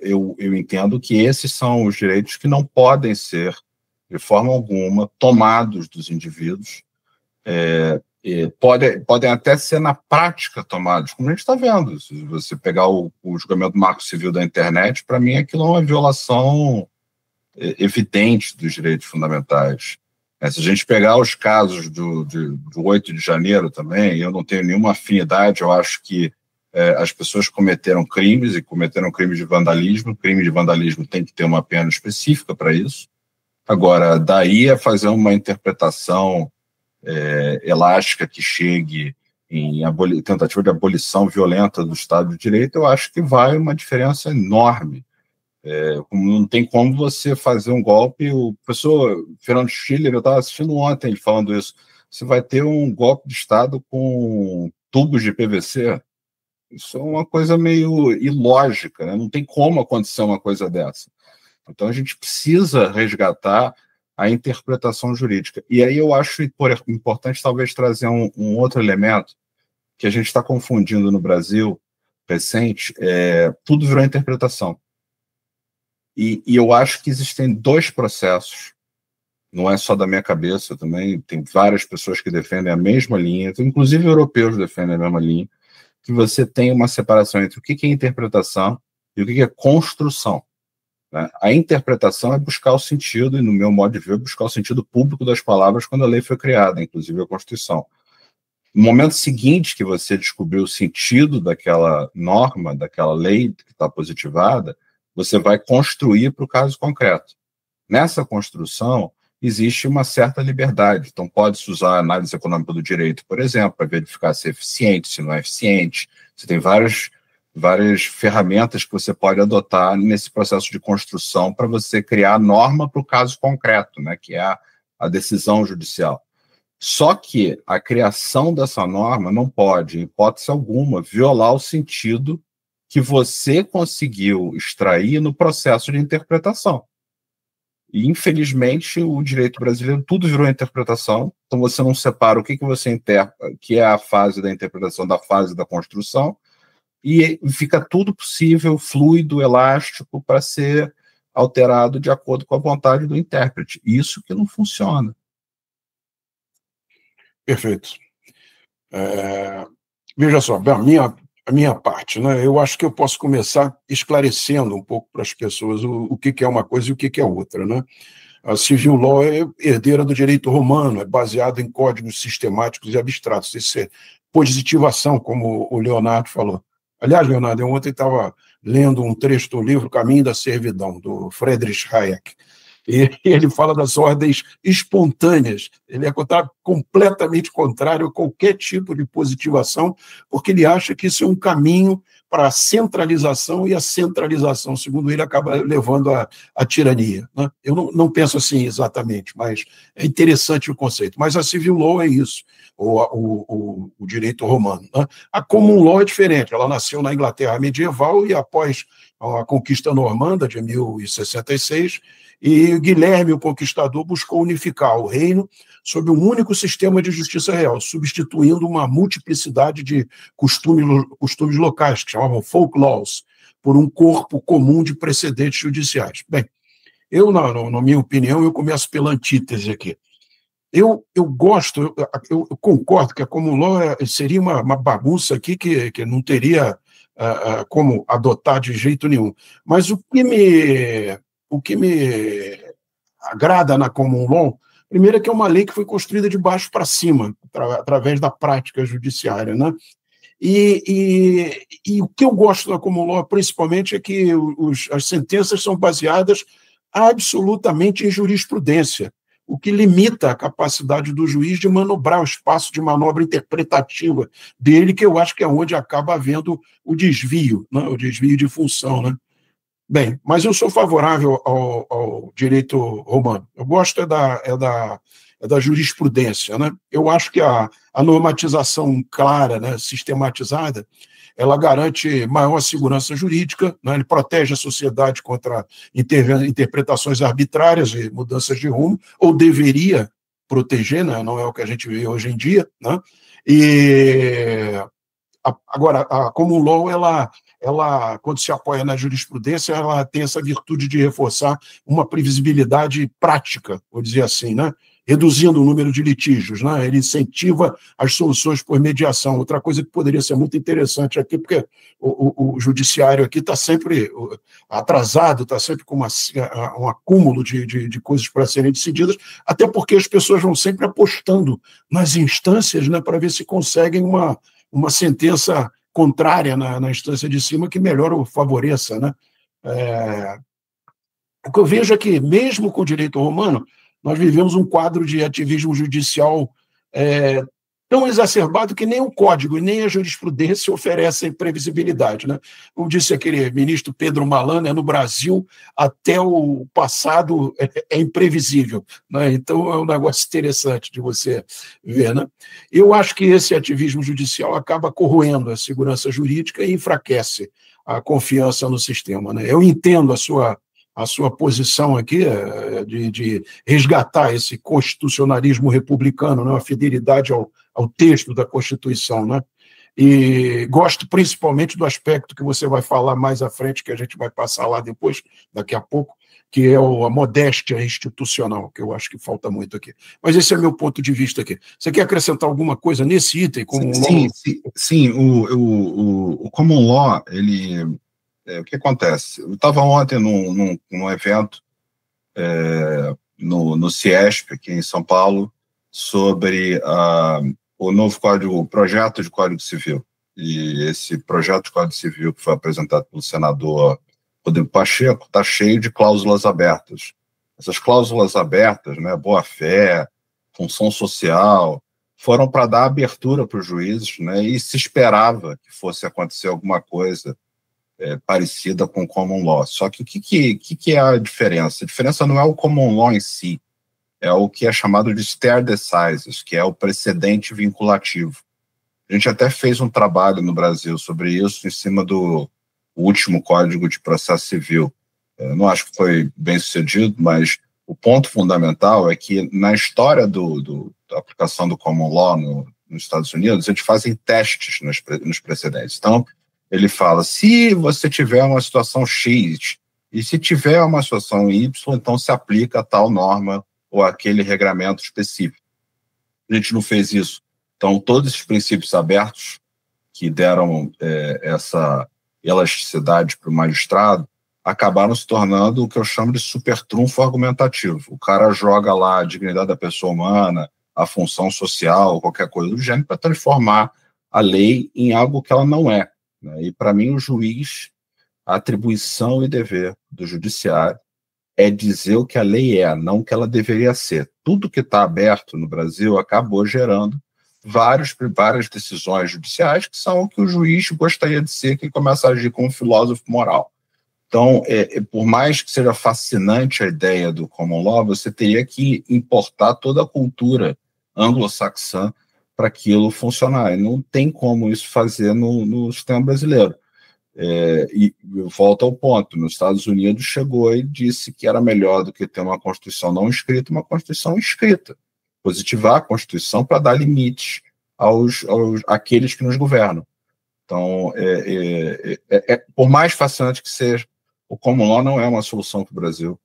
eu entendo que esses são os direitos que não podem ser, de forma alguma, tomados dos indivíduos. Podem até ser, na prática, tomados, como a gente está vendo. Se você pegar o julgamento do Marco Civil da internet, para mim aquilo é uma violação evidente dos direitos fundamentais. Se a gente pegar os casos do 8 de janeiro também, eu não tenho nenhuma afinidade, eu acho que as pessoas cometeram crimes e cometeram crimes de vandalismo. Crime de vandalismo tem que ter uma pena específica para isso. Agora, daí a fazer uma interpretação elástica que chegue em tentativa de abolição violenta do Estado de Direito, eu acho que vai uma diferença enorme. Não tem como você fazer um golpe. O professor Fernando Schiller, eu estava assistindo ontem ele falando isso, você vai ter um golpe de Estado com tubos de PVC. Isso é uma coisa meio ilógica, né? Não tem como acontecer uma coisa dessa. Então a gente precisa resgatar a interpretação jurídica. E aí eu acho importante talvez trazer um outro elemento que a gente está confundindo no Brasil recente. Tudo virou interpretação. E eu acho que existem dois processos, não é só da minha cabeça, também tem várias pessoas que defendem a mesma linha, inclusive europeus defendem a mesma linha, que você tem uma separação entre o que é interpretação e o que é construção. Né? A interpretação é buscar o sentido, e no meu modo de ver, buscar o sentido público das palavras quando a lei foi criada, inclusive a Constituição. No momento seguinte que você descobriu o sentido daquela norma, daquela lei que está positivada, você vai construir para o caso concreto. Nessa construção, existe uma certa liberdade. Então, pode-se usar a análise econômica do direito, por exemplo, para verificar se é eficiente, se não é eficiente. Você tem várias ferramentas que você pode adotar nesse processo de construção para você criar a norma para o caso concreto, né, que é a decisão judicial. Só que a criação dessa norma não pode, em hipótese alguma, violar o sentido que você conseguiu extrair no processo de interpretação. E, infelizmente, o direito brasileiro tudo virou interpretação, então você não separa o que você interpreta, que é a fase da interpretação da fase da construção, e fica tudo possível, fluido, elástico, para ser alterado de acordo com a vontade do intérprete. Isso que não funciona. Perfeito. Veja só, a minha parte, né? Eu acho que eu posso começar esclarecendo um pouco para as pessoas o que é uma coisa e o que é outra, né? A civil law é herdeira do direito romano, é baseado em códigos sistemáticos e abstratos. Isso é positivação, como o Leonardo falou. Aliás, Leonardo, eu ontem estava lendo um trecho do livro Caminho da Servidão, do Friedrich Hayek, e ele fala das ordens espontâneas. Ele é completamente contrário a qualquer tipo de positivação, porque ele acha que isso é um caminho para a centralização, e a centralização, segundo ele, acaba levando à tirania, né? Eu não penso assim exatamente, mas é interessante o conceito. Mas a civil law é isso, o direito romano, né? A common law é diferente, ela nasceu na Inglaterra medieval e após a conquista normanda de 1066, e Guilherme, o Conquistador, buscou unificar o reino sob um único sistema de justiça real, substituindo uma multiplicidade de costumes locais, que chamavam folk laws, por um corpo comum de precedentes judiciais. Bem, na minha opinião, eu começo pela antítese aqui. Eu concordo que a common law seria uma bagunça aqui que não teria como adotar de jeito nenhum. Mas o que me agrada na common law, primeiro, é que é uma lei que foi construída de baixo para cima, através da prática judiciária, né? E o que eu gosto da common law, principalmente, é que as sentenças são baseadas absolutamente em jurisprudência, o que limita a capacidade do juiz de manobrar o espaço de manobra interpretativa dele, que eu acho que é onde acaba havendo o desvio, né? O desvio de função, né? Bem, mas eu sou favorável ao direito romano. Eu gosto da jurisprudência, né? Eu acho que a normatização clara, né, sistematizada, ela garante maior segurança jurídica, né? Ele protege a sociedade contra interpretações arbitrárias e mudanças de rumo, ou deveria proteger, né? Não é o que a gente vê hoje em dia, né? Agora, a common law, ela, quando se apoia na jurisprudência, ela tem essa virtude de reforçar uma previsibilidade prática, vou dizer assim, né? Reduzindo o número de litígios, né? Ele incentiva as soluções por mediação. Outra coisa que poderia ser muito interessante aqui, porque o judiciário aqui está sempre atrasado, está sempre com um acúmulo de coisas para serem decididas, até porque as pessoas vão sempre apostando nas instâncias, né, para ver se conseguem uma sentença contrária na instância de cima que melhor o favoreça, né? O que eu vejo é que, mesmo com o direito romano, nós vivemos um quadro de ativismo judicial tão exacerbado que nem o Código e nem a jurisprudência oferecem previsibilidade, né? Como disse aquele ministro Pedro Malan, no Brasil, até o passado é imprevisível, né? Então é um negócio interessante de você ver, né? Eu acho que esse ativismo judicial acaba corroendo a segurança jurídica e enfraquece a confiança no sistema, né? Eu entendo a sua posição aqui de resgatar esse constitucionalismo republicano, né, a fidelidade ao texto da Constituição, né? E gosto principalmente do aspecto que você vai falar mais à frente, que a gente vai passar lá depois, daqui a pouco, que é a modéstia institucional, que eu acho que falta muito aqui. Mas esse é meu ponto de vista aqui. Você quer acrescentar alguma coisa nesse item? Sim. O common law, ele... o que acontece? Eu estava ontem num evento no CIESP, aqui em São Paulo, sobre o novo projeto de Código Civil. E esse projeto de Código Civil que foi apresentado pelo senador Rodrigo Pacheco está cheio de cláusulas abertas. Essas cláusulas abertas, né, boa-fé, função social, foram para dar abertura para os juízes, né, e se esperava que fosse acontecer alguma coisa parecida com o common law. Só que o que é a diferença? A diferença não é o common law em si, é o que é chamado de stare decisis, que é o precedente vinculativo. A gente até fez um trabalho no Brasil sobre isso em cima do último Código de Processo Civil. Eu não acho que foi bem sucedido, mas O ponto fundamental é que, na história da aplicação do common law nos Estados Unidos, eles fazem testes nos precedentes. Então, ele fala, se você tiver uma situação X, e se tiver uma situação Y, então se aplica a tal norma ou aquele regramento específico. A gente não fez isso. Então, todos esses princípios abertos que deram essa elasticidade para o magistrado acabaram se tornando o que eu chamo de supertrunfo argumentativo. O cara joga lá a dignidade da pessoa humana, a função social, qualquer coisa do gênero, para transformar a lei em algo que ela não é, né? E, para mim, o juiz, a atribuição e dever do judiciário é dizer o que a lei é, não o que ela deveria ser. Tudo que está aberto no Brasil acabou gerando várias decisões judiciais que são o que o juiz gostaria de ser, que começa a agir como um filósofo moral. Então, por mais que seja fascinante a ideia do common law, você teria que importar toda a cultura anglo-saxã para aquilo funcionar. E não tem como isso fazer no sistema brasileiro. E volta ao ponto, nos Estados Unidos chegou e disse que era melhor do que ter uma Constituição não escrita, uma Constituição escrita. Positivar a Constituição para dar limites àqueles que nos governam. Então, por mais fascinante que seja, o common law não é uma solução para o Brasil.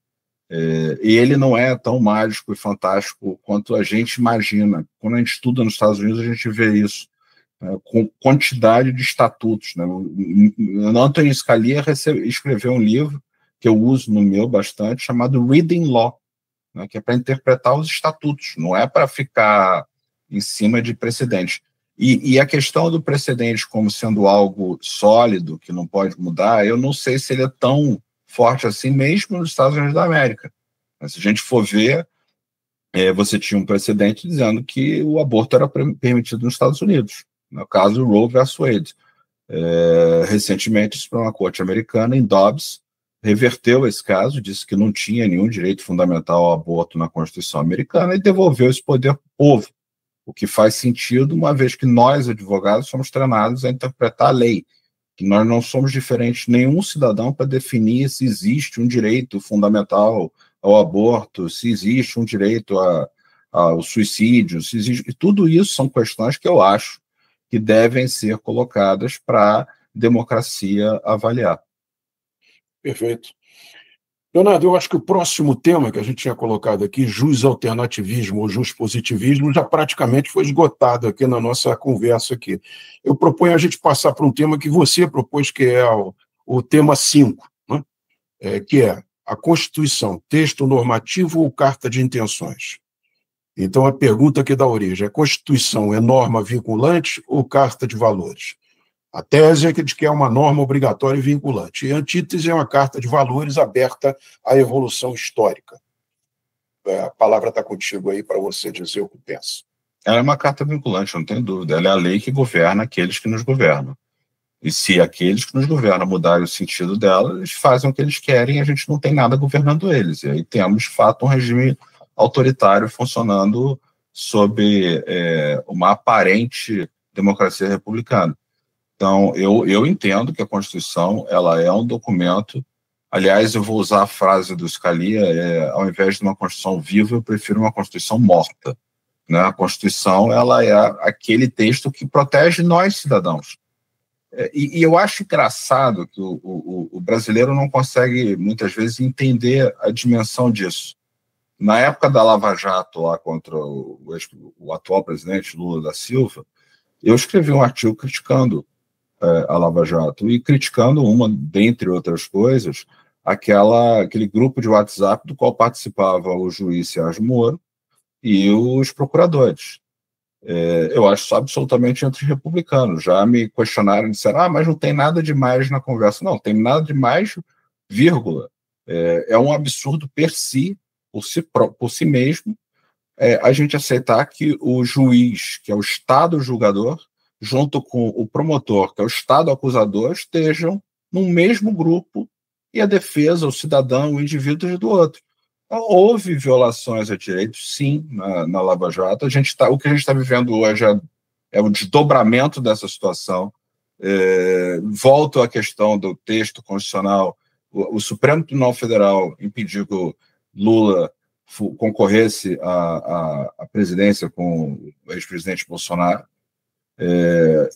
E ele não é tão mágico e fantástico quanto a gente imagina. Quando a gente estuda nos Estados Unidos, a gente vê isso, com quantidade de estatutos, né? O Anthony Scalia escreveu um livro que eu uso no meu bastante, chamado Reading Law, né? Que é para interpretar os estatutos, não é para ficar em cima de precedentes. E a questão do precedente como sendo algo sólido, que não pode mudar, eu não sei se ele é tão forte assim, mesmo nos Estados Unidos da América. Mas, se a gente for ver, você tinha um precedente dizendo que o aborto era permitido nos Estados Unidos. No caso, Roe vs. Wade. Recentemente, a Suprema Corte americana, em Dobbs, reverteu esse caso, disse que não tinha nenhum direito fundamental ao aborto na Constituição americana e devolveu esse poder ao povo. O que faz sentido, uma vez que nós, advogados, somos treinados a interpretar a lei, que nós não somos diferentes de nenhum cidadão para definir se existe um direito fundamental ao aborto, se existe um direito ao suicídio, se existe... E tudo isso são questões que eu acho que devem ser colocadas para a democracia avaliar. Perfeito. Leonardo, eu acho que o próximo tema que a gente tinha colocado aqui, jus-alternativismo ou jus-positivismo, já praticamente foi esgotado aqui na nossa conversa aqui. Eu proponho a gente passar para um tema que você propôs, que é o tema 5, né? Que é a Constituição, texto normativo ou carta de intenções? Então, a pergunta que dá origem, a Constituição é norma vinculante ou carta de valores? A tese é de que é uma norma obrigatória e vinculante. E a antítese é uma carta de valores aberta à evolução histórica. A palavra está contigo aí para você dizer o que pensa. Ela é uma carta vinculante, não tenho dúvida. Ela é a lei que governa aqueles que nos governam. E se aqueles que nos governam mudarem o sentido dela, eles fazem o que eles querem e a gente não tem nada governando eles. E aí temos, de fato, um regime autoritário funcionando sob uma aparente democracia republicana. Então, eu entendo que a Constituição ela é um documento. Aliás, eu vou usar a frase do Scalia, ao invés de uma Constituição viva, eu prefiro uma Constituição morta, né? A Constituição ela é aquele texto que protege nós, cidadãos. E eu acho engraçado que o brasileiro não consegue, muitas vezes, entender a dimensão disso. Na época da Lava Jato, lá contra o atual presidente Lula da Silva, eu escrevi um artigo criticando a Lava Jato e criticando dentre outras coisas, aquele grupo de WhatsApp do qual participava o juiz Sérgio Moro e os procuradores. Eu acho isso absolutamente antirrepublicano. Já me questionaram e disseram, mas não tem nada demais na conversa. Não, tem nada demais, vírgula. É um absurdo por si mesmo, a gente aceitar que o juiz, que é o Estado julgador, junto com o promotor, que é o Estado acusador, estejam no mesmo grupo e a defesa, o cidadão, o indivíduo do outro. Então, houve violações a direitos, sim, na Lava Jato. O que a gente está vivendo hoje é o desdobramento dessa situação. Volto à questão do texto constitucional. O Supremo Tribunal Federal impediu que o Lula concorresse à presidência com o ex-presidente Bolsonaro,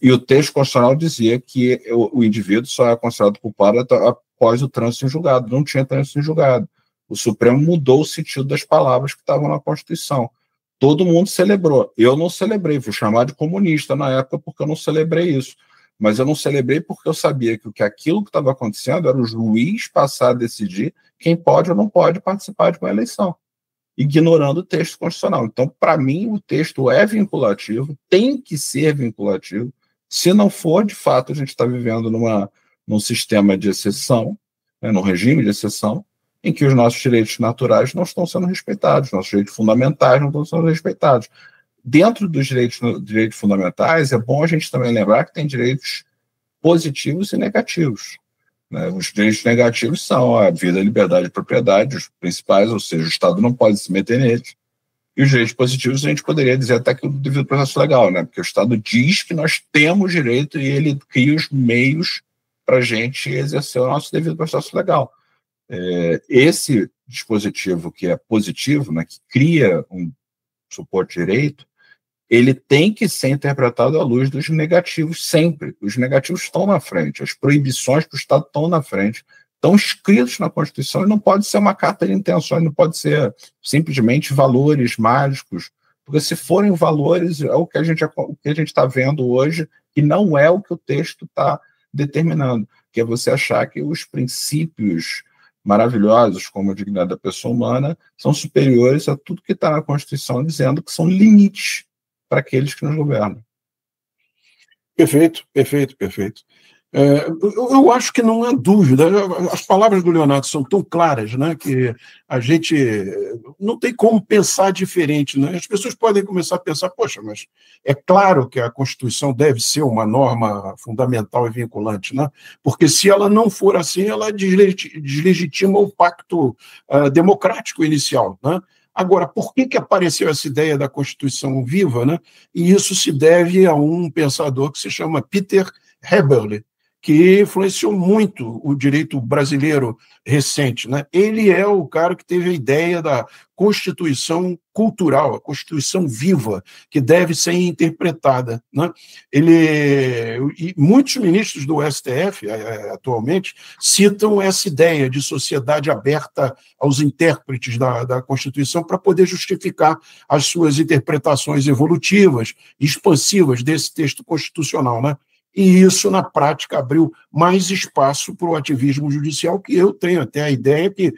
e o texto constitucional dizia que o indivíduo só é considerado culpado após o trânsito em julgado. Não tinha trânsito em julgado. O Supremo mudou o sentido das palavras que estavam na Constituição. Todo mundo celebrou. Eu não celebrei, fui chamado de comunista na época porque eu não celebrei isso. Mas eu não celebrei porque eu sabia que aquilo que estava acontecendo era o juiz passar a decidir quem pode ou não pode participar de uma eleição, ignorando o texto constitucional. Então, para mim, o texto é vinculativo, tem que ser vinculativo. Se não for, de fato, a gente está vivendo num sistema de exceção, num regime de exceção, em que os nossos direitos naturais não estão sendo respeitados, nossos direitos fundamentais não estão sendo respeitados. Dentro dos direitos fundamentais, é bom a gente também lembrar que tem direitos positivos e negativos. Os direitos negativos são a vida, a liberdade e a propriedade, os principais, ou seja, o Estado não pode se meter neles. E os direitos positivos a gente poderia dizer até que o devido processo legal, porque o Estado diz que nós temos direito e ele cria os meios para a gente exercer o nosso devido processo legal. Esse dispositivo que é positivo, que cria um suporte de direito, ele tem que ser interpretado à luz dos negativos sempre. Os negativos estão na frente, as proibições do Estado estão na frente, estão escritos na Constituição e não pode ser uma carta de intenções, não pode ser simplesmente valores mágicos, porque se forem valores, é o que a gente está vendo hoje, e não é o que o texto está determinando, que é você achar que os princípios maravilhosos, como a dignidade da pessoa humana, são superiores a tudo que está na Constituição, dizendo que são limites para aqueles que nos governam. Perfeito. Eu acho que não há dúvida. As palavras do Leonardo são tão claras, que a gente não tem como pensar diferente. As pessoas podem começar a pensar, poxa, mas é claro que a Constituição deve ser uma norma fundamental e vinculante, porque se ela não for assim, ela deslegitima o pacto democrático inicial, Agora, por que apareceu essa ideia da Constituição viva? E isso se deve a um pensador que se chama Peter Heberle, que influenciou muito o direito brasileiro recente. Ele é o cara que teve a ideia da Constituição cultural, a Constituição viva, que deve ser interpretada. E muitos ministros do STF, atualmente, citam essa ideia de sociedade aberta aos intérpretes da Constituição para poder justificar as suas interpretações evolutivas, expansivas desse texto constitucional, E isso, na prática, abriu mais espaço para o ativismo judicial, que eu tenho até a ideia que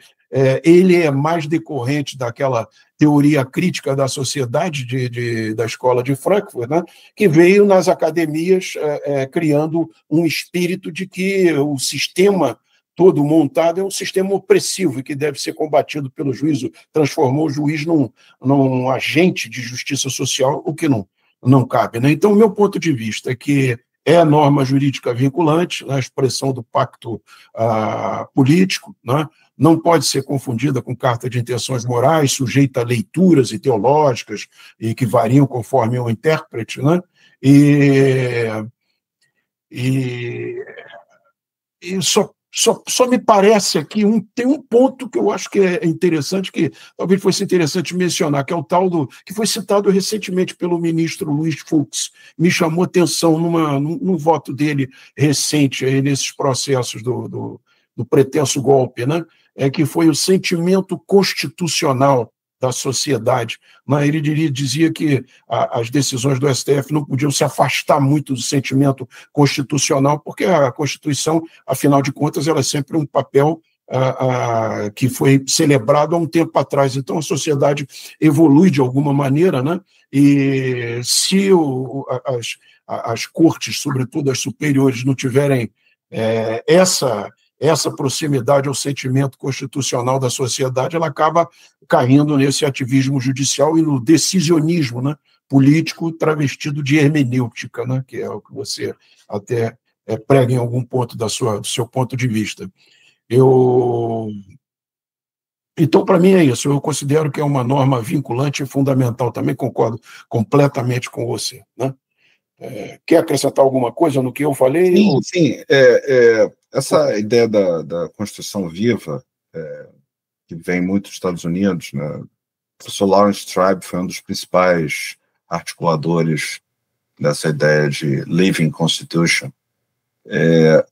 ele é mais decorrente daquela teoria crítica da sociedade da Escola de Frankfurt, que veio nas academias criando um espírito de que o sistema todo montado é um sistema opressivo e que deve ser combatido pelo juízo, transformou o juiz num agente de justiça social, o que não cabe. Então, o meu ponto de vista é que é a norma jurídica vinculante, a expressão do pacto político, não pode ser confundida com carta de intenções morais, sujeita a leituras ideológicas e que variam conforme o intérprete, E só me parece aqui, tem um ponto que eu acho que é interessante, que talvez fosse interessante mencionar, que é o tal que foi citado recentemente pelo ministro Luiz Fux. Me chamou atenção num voto dele recente aí nesses processos do pretenso golpe, que foi o sentimento constitucional da sociedade. Ele dizia que as decisões do STF não podiam se afastar muito do sentimento constitucional, porque a Constituição, afinal de contas, ela é sempre um papel que foi celebrado há um tempo atrás. Então, a sociedade evolui de alguma maneira, E se as cortes, sobretudo as superiores, não tiverem essa proximidade ao sentimento constitucional da sociedade, ela acaba caindo nesse ativismo judicial e no decisionismo político travestido de hermenêutica, que é o que você até prega em algum ponto do seu ponto de vista. Então, para mim é isso. Eu considero que é uma norma vinculante e fundamental. Também concordo completamente com você. Quer acrescentar alguma coisa no que eu falei? Sim. Essa ideia da Constituição viva, que vem muito dos Estados Unidos, professor Lawrence Tribe foi um dos principais articuladores dessa ideia de living constitution.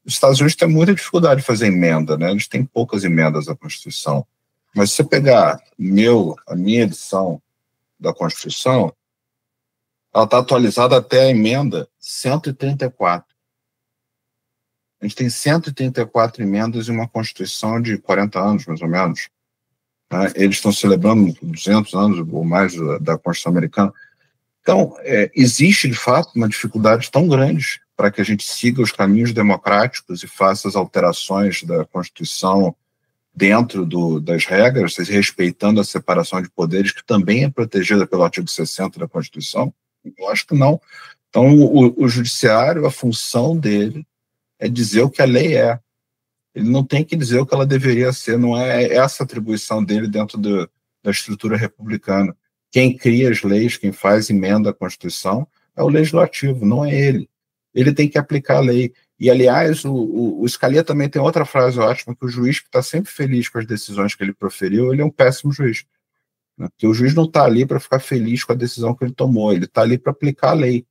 Os Estados Unidos têm muita dificuldade de fazer emenda, né? Eles têm poucas emendas à Constituição. Mas se você pegar a minha edição da Constituição, ela está atualizada até a emenda 134. A gente tem 134 emendas em uma Constituição de 40 anos, mais ou menos. Né? Eles estão celebrando 200 anos ou mais da Constituição americana. Então, existe, de fato, uma dificuldade tão grande para que a gente siga os caminhos democráticos e faça as alterações da Constituição dentro das regras, respeitando a separação de poderes, que também é protegida pelo artigo 60 da Constituição? Eu acho que não. Então, o judiciário, a função dele é dizer o que a lei é. Ele não tem que dizer o que ela deveria ser, não é essa atribuição dele dentro da estrutura republicana. Quem cria as leis, quem faz emenda à Constituição, é o legislativo, não é ele. Ele tem que aplicar a lei. E, aliás, o Scalia também tem outra frase ótima, que o juiz que está sempre feliz com as decisões que ele proferiu, ele é um péssimo juiz. Né? Porque o juiz não está ali para ficar feliz com a decisão que ele tomou, ele está ali para aplicar a lei.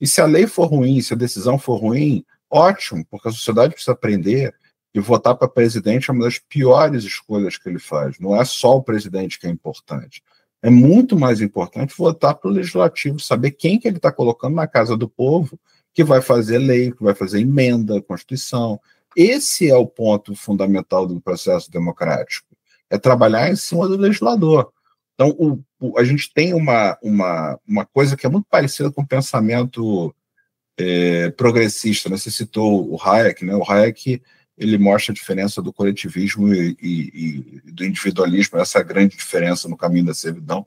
E se a lei for ruim, se a decisão for ruim, ótimo, porque a sociedade precisa aprender que votar para presidente é uma das piores escolhas que ele faz. Não é só o presidente que é importante. É muito mais importante votar para o legislativo, saber quem que ele está colocando na casa do povo, que vai fazer lei, que vai fazer emenda à Constituição. Esse é o ponto fundamental do processo democrático. É trabalhar em cima do legislador. Então, a gente tem uma coisa que é muito parecida com o pensamento progressista. Né? Você citou o Hayek, né? O Hayek, ele mostra a diferença do coletivismo e do individualismo, essa é a grande diferença no Caminho da Servidão.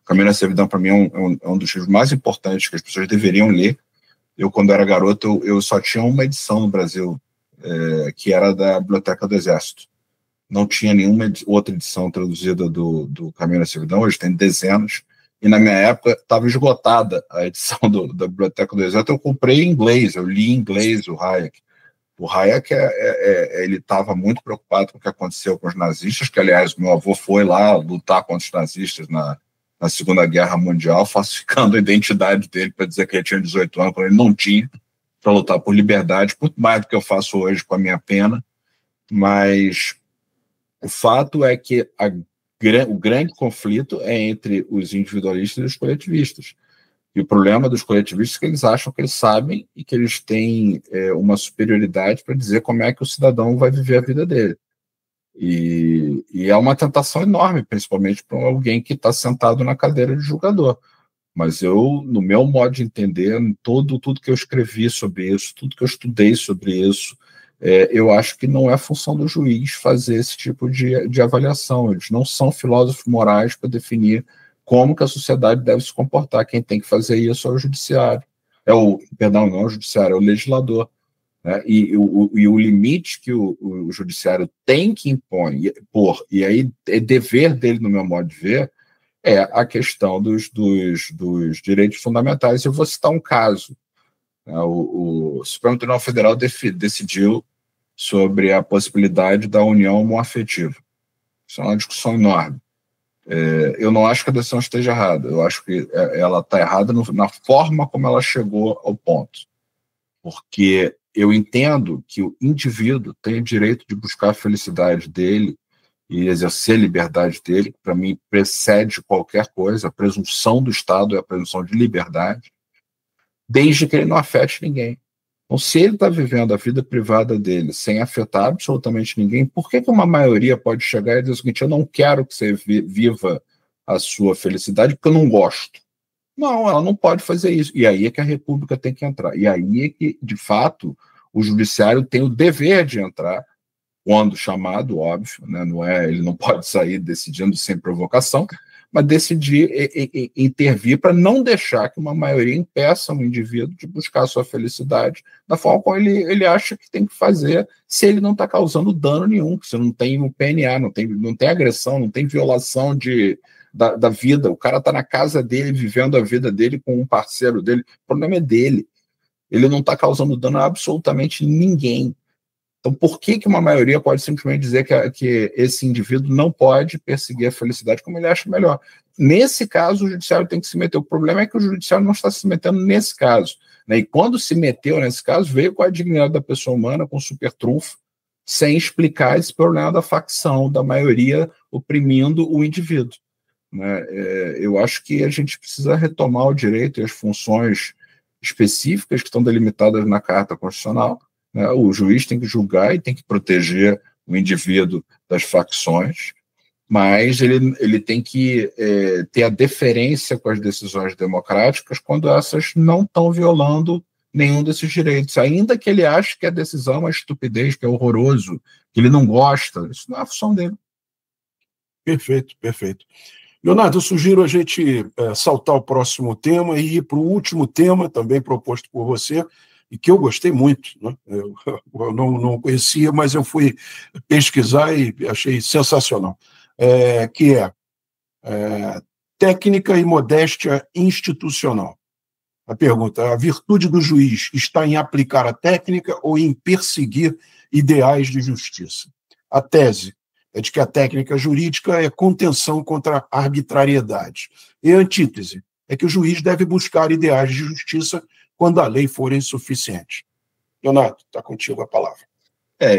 O Caminho da Servidão, para mim, é um dos livros mais importantes que as pessoas deveriam ler. Eu, quando era garoto, eu só tinha uma edição no Brasil, que era da Biblioteca do Exército. Não tinha nenhuma outra edição traduzida do Caminho da Servidão, hoje tem dezenas, e na minha época estava esgotada a edição da Biblioteca do Exército. Eu comprei em inglês, eu li em inglês o Hayek. O Hayek, ele estava muito preocupado com o que aconteceu com os nazistas, que, aliás, meu avô foi lá lutar contra os nazistas na Segunda Guerra Mundial, falsificando a identidade dele para dizer que ele tinha 18 anos, quando ele não tinha, para lutar por liberdade, muito mais do que eu faço hoje com a minha pena. Mas o fato é que o grande conflito é entre os individualistas e os coletivistas. E o problema dos coletivistas é que eles acham que eles sabem e que eles têm uma superioridade para dizer como é que o cidadão vai viver a vida dele. E é uma tentação enorme, principalmente para alguém que está sentado na cadeira de julgador. Mas eu, no meu modo de entender, tudo que eu escrevi sobre isso, tudo que eu estudei sobre isso, eu acho que não é função do juiz fazer esse tipo de avaliação. Eles não são filósofos morais para definir como que a sociedade deve se comportar. Quem tem que fazer isso é o judiciário. Perdão, não é o judiciário, é o legislador. Né? E o limite que o judiciário tem que impor, e aí é dever dele, no meu modo de ver, é a questão dos direitos fundamentais. Eu vou citar um caso. Né? O Supremo Tribunal Federal decidiu sobre a possibilidade da união homoafetiva. Isso é uma discussão enorme. Eu não acho que a decisão esteja errada, eu acho que ela está errada na forma como ela chegou ao ponto. Porque eu entendo que o indivíduo tem o direito de buscar a felicidade dele e exercer a liberdade dele, que para mim precede qualquer coisa. A presunção do Estado é a presunção de liberdade, desde que ele não afete ninguém. Então, se ele está vivendo a vida privada dele sem afetar absolutamente ninguém, por que uma maioria pode chegar e dizer o seguinte: eu não quero que você viva a sua felicidade porque eu não gosto? Não, ela não pode fazer isso. E aí é que a República tem que entrar. E aí é que, de fato, o judiciário tem o dever de entrar, quando chamado, óbvio, né? Ele não pode sair decidindo sem provocação, mas decidir intervir para não deixar que uma maioria impeça um indivíduo de buscar a sua felicidade da forma como ele acha que tem que fazer, se ele não está causando dano nenhum, se não tem o PNA, não tem agressão, não tem violação da vida. O cara está na casa dele, vivendo a vida dele com um parceiro dele, o problema é dele. Ele não está causando dano a absolutamente ninguém. Então, por que uma maioria pode simplesmente dizer que esse indivíduo não pode perseguir a felicidade como ele acha melhor? Nesse caso, o judiciário tem que se meter. O problema é que o judiciário não está se metendo nesse caso, né? E quando se meteu nesse caso, veio com a dignidade da pessoa humana, com super trunfo, sem explicar esse problema da facção, da maioria oprimindo o indivíduo, né? Eu acho que a gente precisa retomar o direito e as funções específicas que estão delimitadas na Carta Constitucional, né? O juiz tem que julgar e tem que proteger o indivíduo das facções, mas ele tem que ter a deferência com as decisões democráticas quando essas não estão violando nenhum desses direitos, ainda que ele ache que a decisão é uma estupidez, que é horroroso, que ele não gosta, isso não é a função dele. Perfeito, perfeito. Leonardo, eu sugiro a gente saltar o próximo tema e ir para o último tema, também proposto por você, e que eu gostei muito, né? Eu não conhecia, mas eu fui pesquisar e achei sensacional, que é técnica e modéstia institucional. A pergunta: a virtude do juiz está em aplicar a técnica ou em perseguir ideais de justiça? A tese é de que a técnica jurídica é contenção contra a arbitrariedade. E a antítese é que o juiz deve buscar ideais de justiça quando a lei for insuficiente. Leonardo, está contigo a palavra.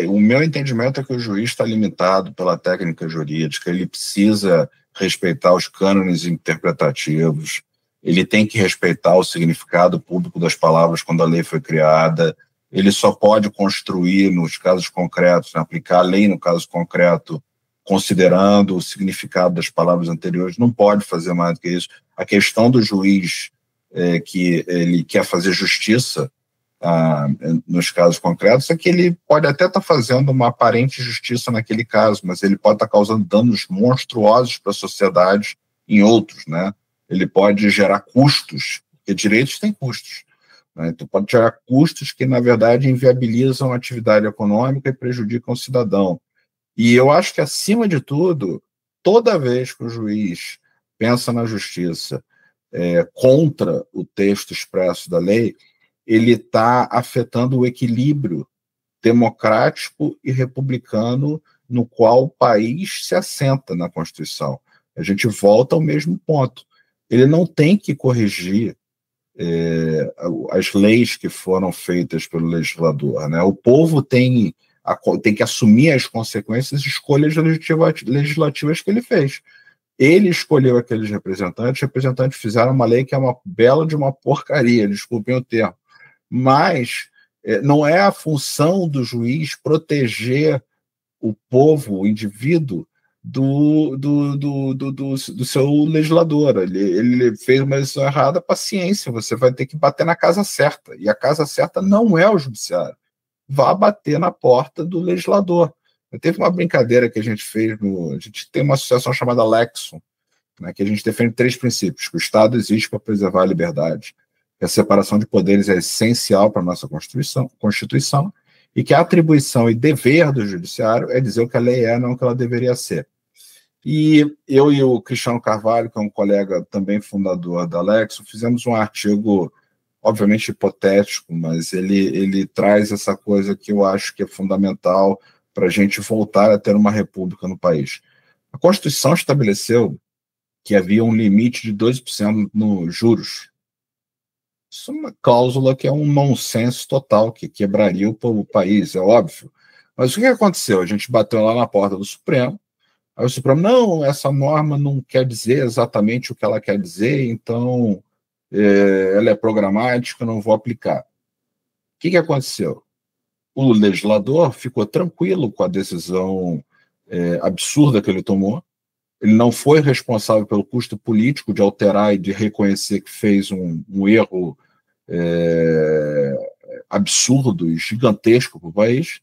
O meu entendimento é que o juiz está limitado pela técnica jurídica, ele precisa respeitar os cânones interpretativos, ele tem que respeitar o significado público das palavras quando a lei foi criada, ele só pode construir nos casos concretos, aplicar a lei no caso concreto, considerando o significado das palavras anteriores, não pode fazer mais do que isso. A questão do juiz que ele quer fazer justiça nos casos concretos é que ele pode até estar fazendo uma aparente justiça naquele caso, mas ele pode estar causando danos monstruosos para a sociedade em outros, né? Ele pode gerar custos, porque direitos têm custos, né? Então pode gerar custos que, na verdade, inviabilizam a atividade econômica e prejudicam o cidadão. E eu acho que, acima de tudo, toda vez que o juiz pensa na justiça contra o texto expresso da lei, ele está afetando o equilíbrio democrático e republicano no qual o país se assenta na Constituição. A gente volta ao mesmo ponto. Ele não tem que corrigir as leis que foram feitas pelo legislador, né? O povo tem que assumir as consequências das escolhas legislativas que ele fez. Ele escolheu aqueles representantes, os representantes fizeram uma lei que é uma bela de uma porcaria, desculpem o termo, mas não é a função do juiz proteger o povo, o indivíduo, do seu legislador. Ele fez uma decisão errada, paciência, você vai ter que bater na casa certa, e a casa certa não é o judiciário. Vá bater na porta do legislador. Teve uma brincadeira que a gente fez, a gente tem uma associação chamada Lexon, né, que a gente defende 3 princípios: que o Estado existe para preservar a liberdade, que a separação de poderes é essencial para a nossa Constituição, e que a atribuição e dever do judiciário é dizer o que a lei é, não o que ela deveria ser. E eu e o Cristiano Carvalho, que é um colega também fundador da Lexon, fizemos um artigo, obviamente hipotético, mas ele traz essa coisa que eu acho que é fundamental para a gente voltar a ter uma república no país. A Constituição estabeleceu que havia um limite de 12% nos juros. Isso é uma cláusula que é um nonsense total, que quebraria o país, é óbvio. Mas o que aconteceu? A gente bateu lá na porta do Supremo, aí o Supremo: não, essa norma não quer dizer exatamente o que ela quer dizer, então ela é programática, não vou aplicar. O que aconteceu? O legislador ficou tranquilo com a decisão absurda que ele tomou. Ele não foi responsável pelo custo político de alterar e de reconhecer que fez um erro absurdo e gigantesco para o país,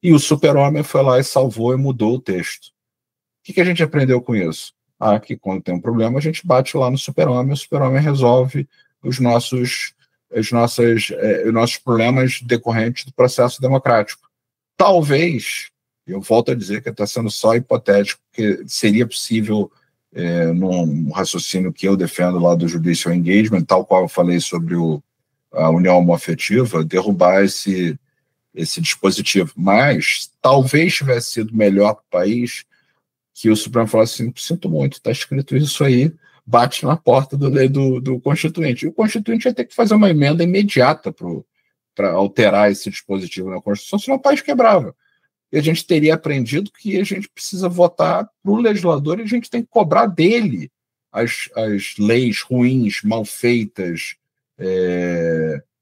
e o super-homem foi lá e salvou e mudou o texto. O que a gente aprendeu com isso? Que quando tem um problema, a gente bate lá no super-homem, o super-homem resolve os nossos problemas decorrentes do processo democrático. Talvez, eu volto a dizer que está sendo só hipotético, que seria possível, num raciocínio que eu defendo lá do Judicial Engagement, tal qual eu falei sobre a união homoafetiva, derrubar esse dispositivo. Mas talvez tivesse sido melhor para o país que o Supremo falasse assim: sinto muito, está escrito isso aí, bate na porta do Constituinte. E o Constituinte vai ter que fazer uma emenda imediata para alterar esse dispositivo na Constituição, senão o país quebrava. E a gente teria aprendido que a gente precisa votar para o legislador e a gente tem que cobrar dele as leis ruins, mal feitas,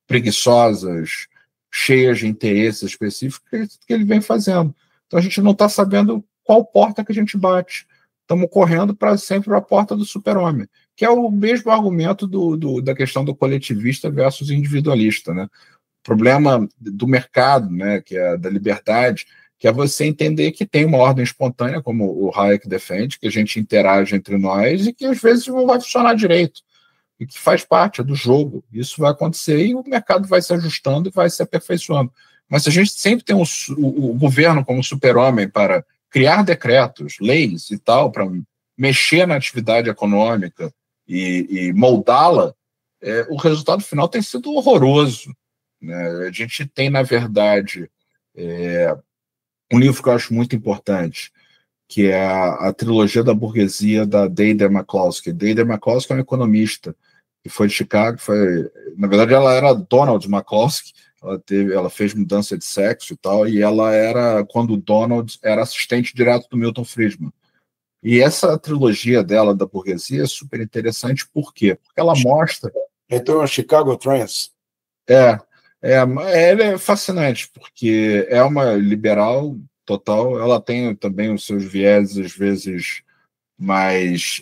preguiçosas, cheias de interesses específicos que ele vem fazendo. Então a gente não está sabendo qual porta que a gente bate. Estamos correndo sempre para a porta do super-homem, que é o mesmo argumento da questão do coletivista versus individualista, né? O problema do mercado, né, que é da liberdade, que é você entender que tem uma ordem espontânea, como o Hayek defende, que a gente interage entre nós e que às vezes não vai funcionar direito, e que faz parte do jogo. Isso vai acontecer e o mercado vai se ajustando e vai se aperfeiçoando. Mas se a gente sempre tem o governo como super-homem para criar decretos, leis e tal, para mexer na atividade econômica e moldá-la, o resultado final tem sido horroroso, né? A gente tem, na verdade, um livro que eu acho muito importante, que é a trilogia da burguesia da Deirdre McCloskey. Deirdre McCloskey é uma economista que foi de Chicago. Na verdade, ela era Donald McCloskey. Ela fez mudança de sexo e tal, e ela era, quando o Donald era assistente direto do Milton Friedman. E essa trilogia dela, da burguesia, é super interessante. Por quê? Porque ela mostra... Então, a Chicago Trans. Ela é fascinante, porque é uma liberal total. Ela tem também os seus viés, às vezes, mais...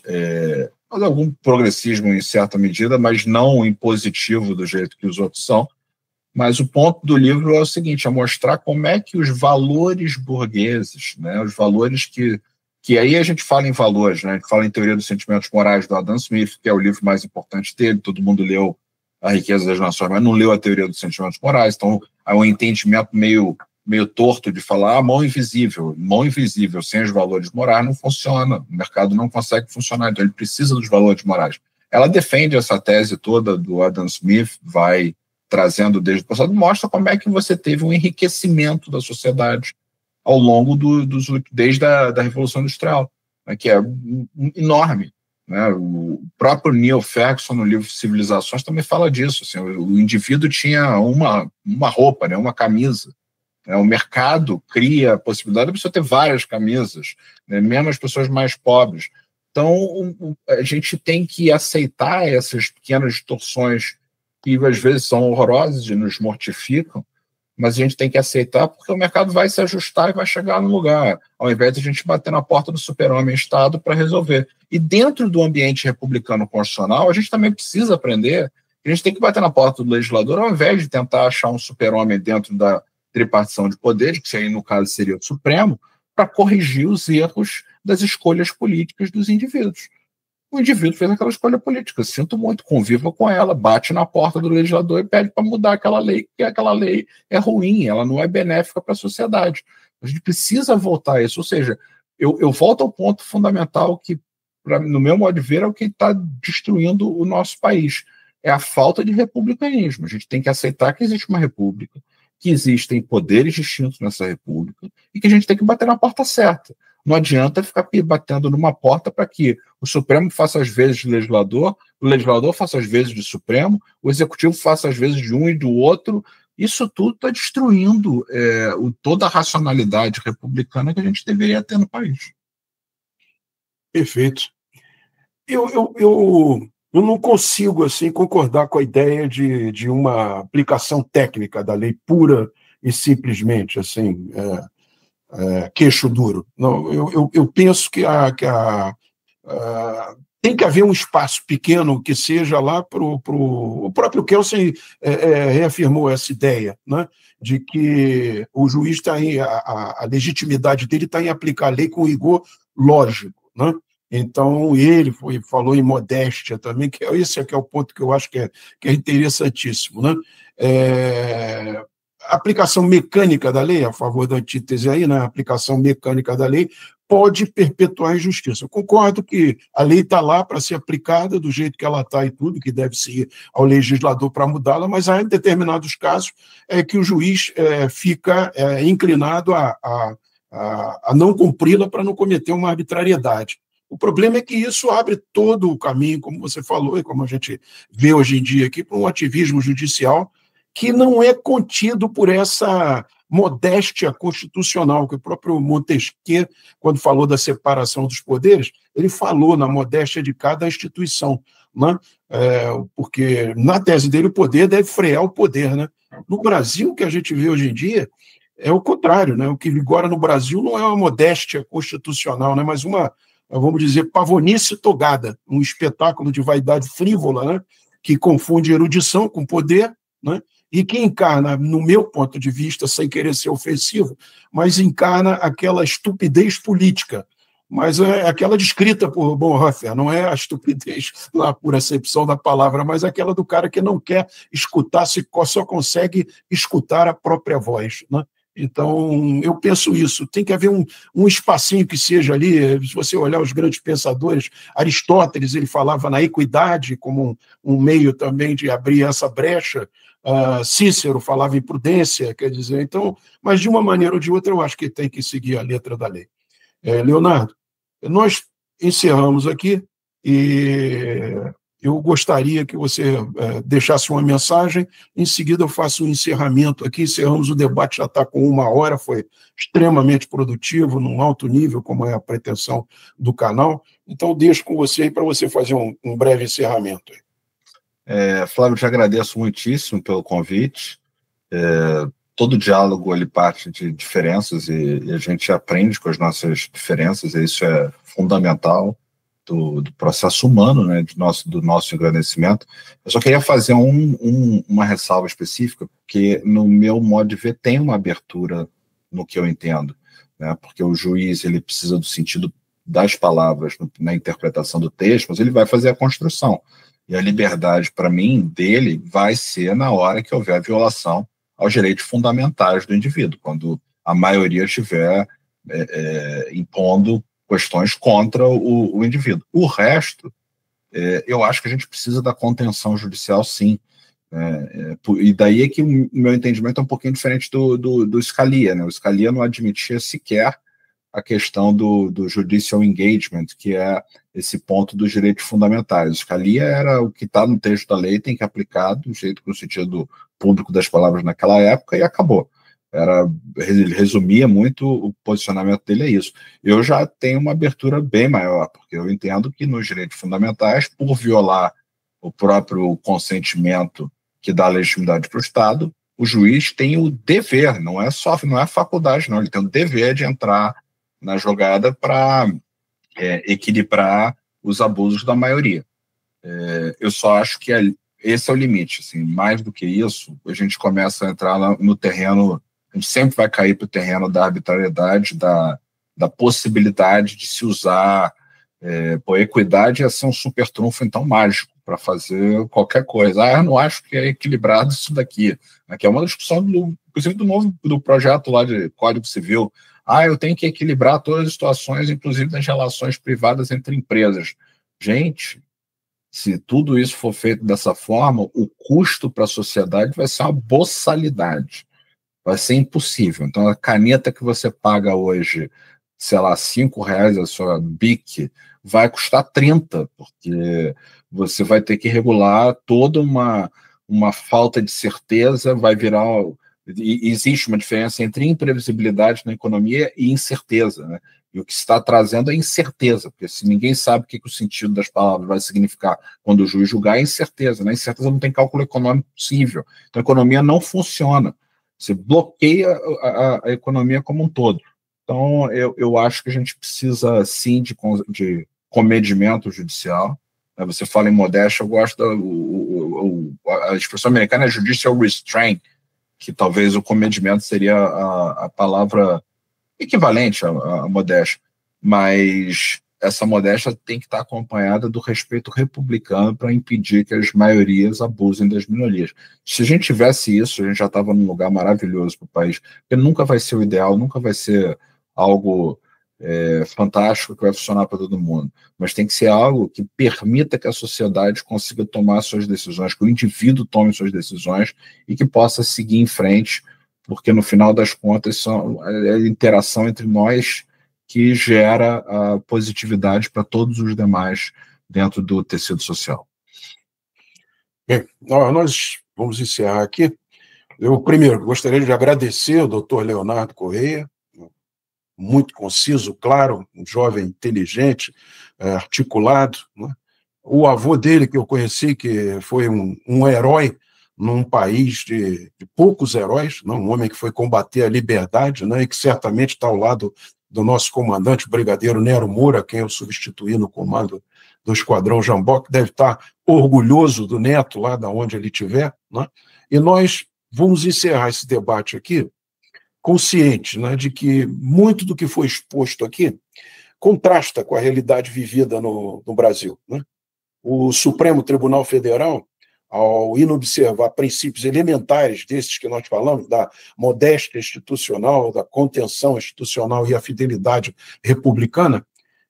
algum progressismo em certa medida, mas não impositivo do jeito que os outros são. Mas o ponto do livro é o seguinte: é mostrar como é que os valores burgueses, né, os valores que aí a gente fala em valores, né, a gente fala em Teoria dos Sentimentos Morais, do Adam Smith, que é o livro mais importante dele. Todo mundo leu A Riqueza das Nações, mas não leu a Teoria dos Sentimentos Morais. Então, há um entendimento meio torto de falar mão invisível sem os valores morais não funciona, o mercado não consegue funcionar, então ele precisa dos valores morais. Ela defende essa tese toda do Adam Smith, vai trazendo desde o passado, mostra como é que você teve um enriquecimento da sociedade ao longo desde a Revolução Industrial, né, que é enorme, né? O próprio Neil Ferguson, no livro Civilizações, também fala disso. Assim, o indivíduo tinha uma roupa, né, uma camisa. O mercado cria a possibilidade de você ter várias camisas, né, mesmo as pessoas mais pobres. Então, a gente tem que aceitar essas pequenas distorções que às vezes são horrorosas e nos mortificam, mas a gente tem que aceitar porque o mercado vai se ajustar e vai chegar no lugar, ao invés de a gente bater na porta do super-homem Estado para resolver. E dentro do ambiente republicano constitucional, a gente também precisa aprender que a gente tem que bater na porta do legislador, ao invés de tentar achar um super-homem dentro da tripartição de poderes, que aí no caso seria o Supremo, para corrigir os erros das escolhas políticas dos indivíduos. O indivíduo fez aquela escolha política, sinto muito, conviva com ela, bate na porta do legislador e pede para mudar aquela lei, porque aquela lei é ruim, ela não é benéfica para a sociedade. A gente precisa voltar a isso, ou seja, eu volto ao ponto fundamental que, no meu modo de ver, é o que está destruindo o nosso país. É a falta de republicanismo. A gente tem que aceitar que existe uma república, que existem poderes distintos nessa república e que a gente tem que bater na porta certa. Não adianta ficar batendo numa porta para que o Supremo faça as vezes de legislador, o legislador faça as vezes de Supremo, o Executivo faça as vezes de um e do outro. Isso tudo está destruindo toda a racionalidade republicana que a gente deveria ter no país. Perfeito. Eu não consigo assim concordar com a ideia de uma aplicação técnica da lei pura e simplesmente assim, queixo duro. Não, eu penso que tem que haver um espaço pequeno que seja lá para o próprio Kelsen reafirmou essa ideia, né, de que o juiz está em a legitimidade dele está em aplicar a lei com rigor lógico, né? Então ele falou em modéstia também, que esse aqui é o ponto que eu acho que é interessantíssimo, né? aplicação mecânica da lei, a favor da antítese aí, né? A aplicação mecânica da lei pode perpetuar a injustiça. Eu concordo que a lei está lá para ser aplicada do jeito que ela está e tudo, que deve ser ao legislador para mudá-la, mas há em determinados casos que o juiz fica inclinado a não cumpri-la para não cometer uma arbitrariedade. O problema é que isso abre todo o caminho, como você falou, e como a gente vê hoje em dia aqui, para um ativismo judicial que não é contido por essa modéstia constitucional, que o próprio Montesquieu, quando falou da separação dos poderes, ele falou na modéstia de cada instituição, né? Porque na tese dele o poder deve frear o poder, né? No Brasil, o que a gente vê hoje em dia é o contrário, né? O que vigora no Brasil não é uma modéstia constitucional, né? Mas uma, vamos dizer, pavonice togada, um espetáculo de vaidade frívola, né? Que confunde erudição com poder, né? E que encarna, no meu ponto de vista, sem querer ser ofensivo, mas encarna aquela estupidez política, mas é aquela descrita por Bonhoeffer, não é a estupidez lá por acepção da palavra, mas aquela do cara que não quer escutar, só consegue escutar a própria voz, né? Então, eu penso isso, tem que haver um espacinho que seja ali, se você olhar os grandes pensadores, Aristóteles, ele falava na equidade como um meio também de abrir essa brecha, Cícero falava em prudência, quer dizer, então, mas de uma maneira ou de outra eu acho que tem que seguir a letra da lei. Leonardo, nós encerramos aqui e eu gostaria que você deixasse uma mensagem, em seguida eu faço um encerramento aqui, encerramos o debate, já está com 1 hora, foi extremamente produtivo, num alto nível, como é a pretensão do canal, então deixo com você aí para você fazer um breve encerramento. Flávio, te agradeço muitíssimo pelo convite. Todo diálogo ele parte de diferenças e a gente aprende com as nossas diferenças, e isso é fundamental do processo humano, né, do nosso engrandecimento. Eu só queria fazer uma ressalva específica, porque no meu modo de ver tem uma abertura no que eu entendo, né, porque o juiz ele precisa do sentido das palavras na interpretação do texto, mas ele vai fazer a construção. E a liberdade, para mim, dele vai ser na hora que houver violação aos direitos fundamentais do indivíduo, quando a maioria estiver impondo questões contra o indivíduo. O resto, eu acho que a gente precisa da contenção judicial, sim. E daí é que o meu entendimento é um pouquinho diferente do Scalia, né? O Scalia não admitia sequer a questão do judicial engagement, que é esse ponto dos direitos fundamentais. O Scalia era o que está no texto da lei, tem que aplicar do jeito que no sentido público das palavras naquela época, e acabou. Ele resumia muito o posicionamento dele a isso. Eu já tenho uma abertura bem maior, porque eu entendo que nos direitos fundamentais, por violar o próprio consentimento que dá legitimidade para o Estado, o juiz tem o dever, não é a faculdade, não, ele tem o dever de entrar na jogada para equilibrar os abusos da maioria. Eu só acho que esse é o limite. Assim, mais do que isso, a gente começa a entrar no terreno, a gente sempre vai cair para o terreno da arbitrariedade, da possibilidade de se usar. Equidade ia ser um super trunfo, então, mágico, para fazer qualquer coisa. Eu não acho que é equilibrado isso daqui. Aqui é uma discussão, inclusive, do projeto lá de Código Civil. Eu tenho que equilibrar todas as situações, inclusive das relações privadas entre empresas. Gente, se tudo isso for feito dessa forma, o custo para a sociedade vai ser uma boçalidade. Vai ser impossível. Então, a caneta que você paga hoje, sei lá, R$5 a sua BIC, vai custar 30, porque você vai ter que regular toda uma falta de certeza, vai virar... Existe uma diferença entre imprevisibilidade na economia e incerteza, né? E o que se está trazendo é incerteza, porque se ninguém sabe o que o sentido das palavras vai significar quando o juiz julgar, é incerteza. Na incerteza não tem cálculo econômico possível. Então a economia não funciona. Você bloqueia a economia como um todo. Então eu acho que a gente precisa, sim, de comedimento judicial. Você fala em modéstia, eu gosto a expressão americana é judicial restraint, que talvez o comedimento seria a palavra equivalente à modéstia, mas essa modéstia tem que estar acompanhada do respeito republicano para impedir que as maiorias abusem das minorias. Se a gente tivesse isso, a gente já estava num lugar maravilhoso para o país, porque nunca vai ser o ideal, nunca vai ser algo fantástico que vai funcionar para todo mundo, mas tem que ser algo que permita que a sociedade consiga tomar suas decisões, que o indivíduo tome suas decisões e que possa seguir em frente, porque no final das contas é a interação entre nós que gera a positividade para todos os demais dentro do tecido social. Bem, nós vamos encerrar aqui. Eu, primeiro, gostaria de agradecer ao doutor Leonardo Correia, muito conciso, claro, um jovem inteligente, articulado, né? O avô dele, que eu conheci, que foi um herói num país de poucos heróis, né? Um homem que foi combater a liberdade, né? E que certamente está ao lado do nosso comandante, o brigadeiro Nero Moura, quem eu substituí no comando do Esquadrão Jambó, que deve estar orgulhoso do neto lá de onde ele estiver, né? E nós vamos encerrar esse debate aqui consciente, né, de que muito do que foi exposto aqui contrasta com a realidade vivida no Brasil, né? O Supremo Tribunal Federal, ao inobservar princípios elementares desses que nós falamos, da modéstia institucional, da contenção institucional e a fidelidade republicana,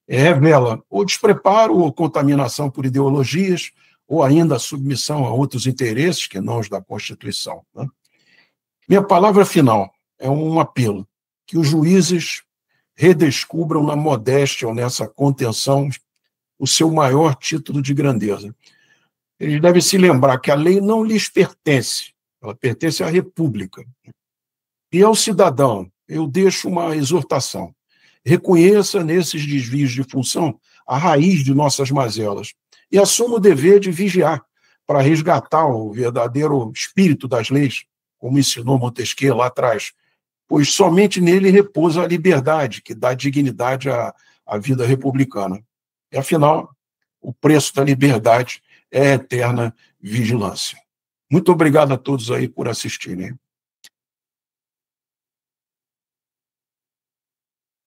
revela ou despreparo ou contaminação por ideologias, ou ainda a submissão a outros interesses que não os da Constituição, né? Minha palavra final é um apelo, que os juízes redescubram na modéstia ou nessa contenção o seu maior título de grandeza. Eles devem se lembrar que a lei não lhes pertence, ela pertence à República. E ao cidadão, eu deixo uma exortação. Reconheça nesses desvios de função a raiz de nossas mazelas e assuma o dever de vigiar para resgatar o verdadeiro espírito das leis, como ensinou Montesquieu lá atrás, pois somente nele repousa a liberdade, que dá dignidade à vida republicana. E, afinal, o preço da liberdade é a eterna vigilância. Muito obrigado a todos aí por assistirem.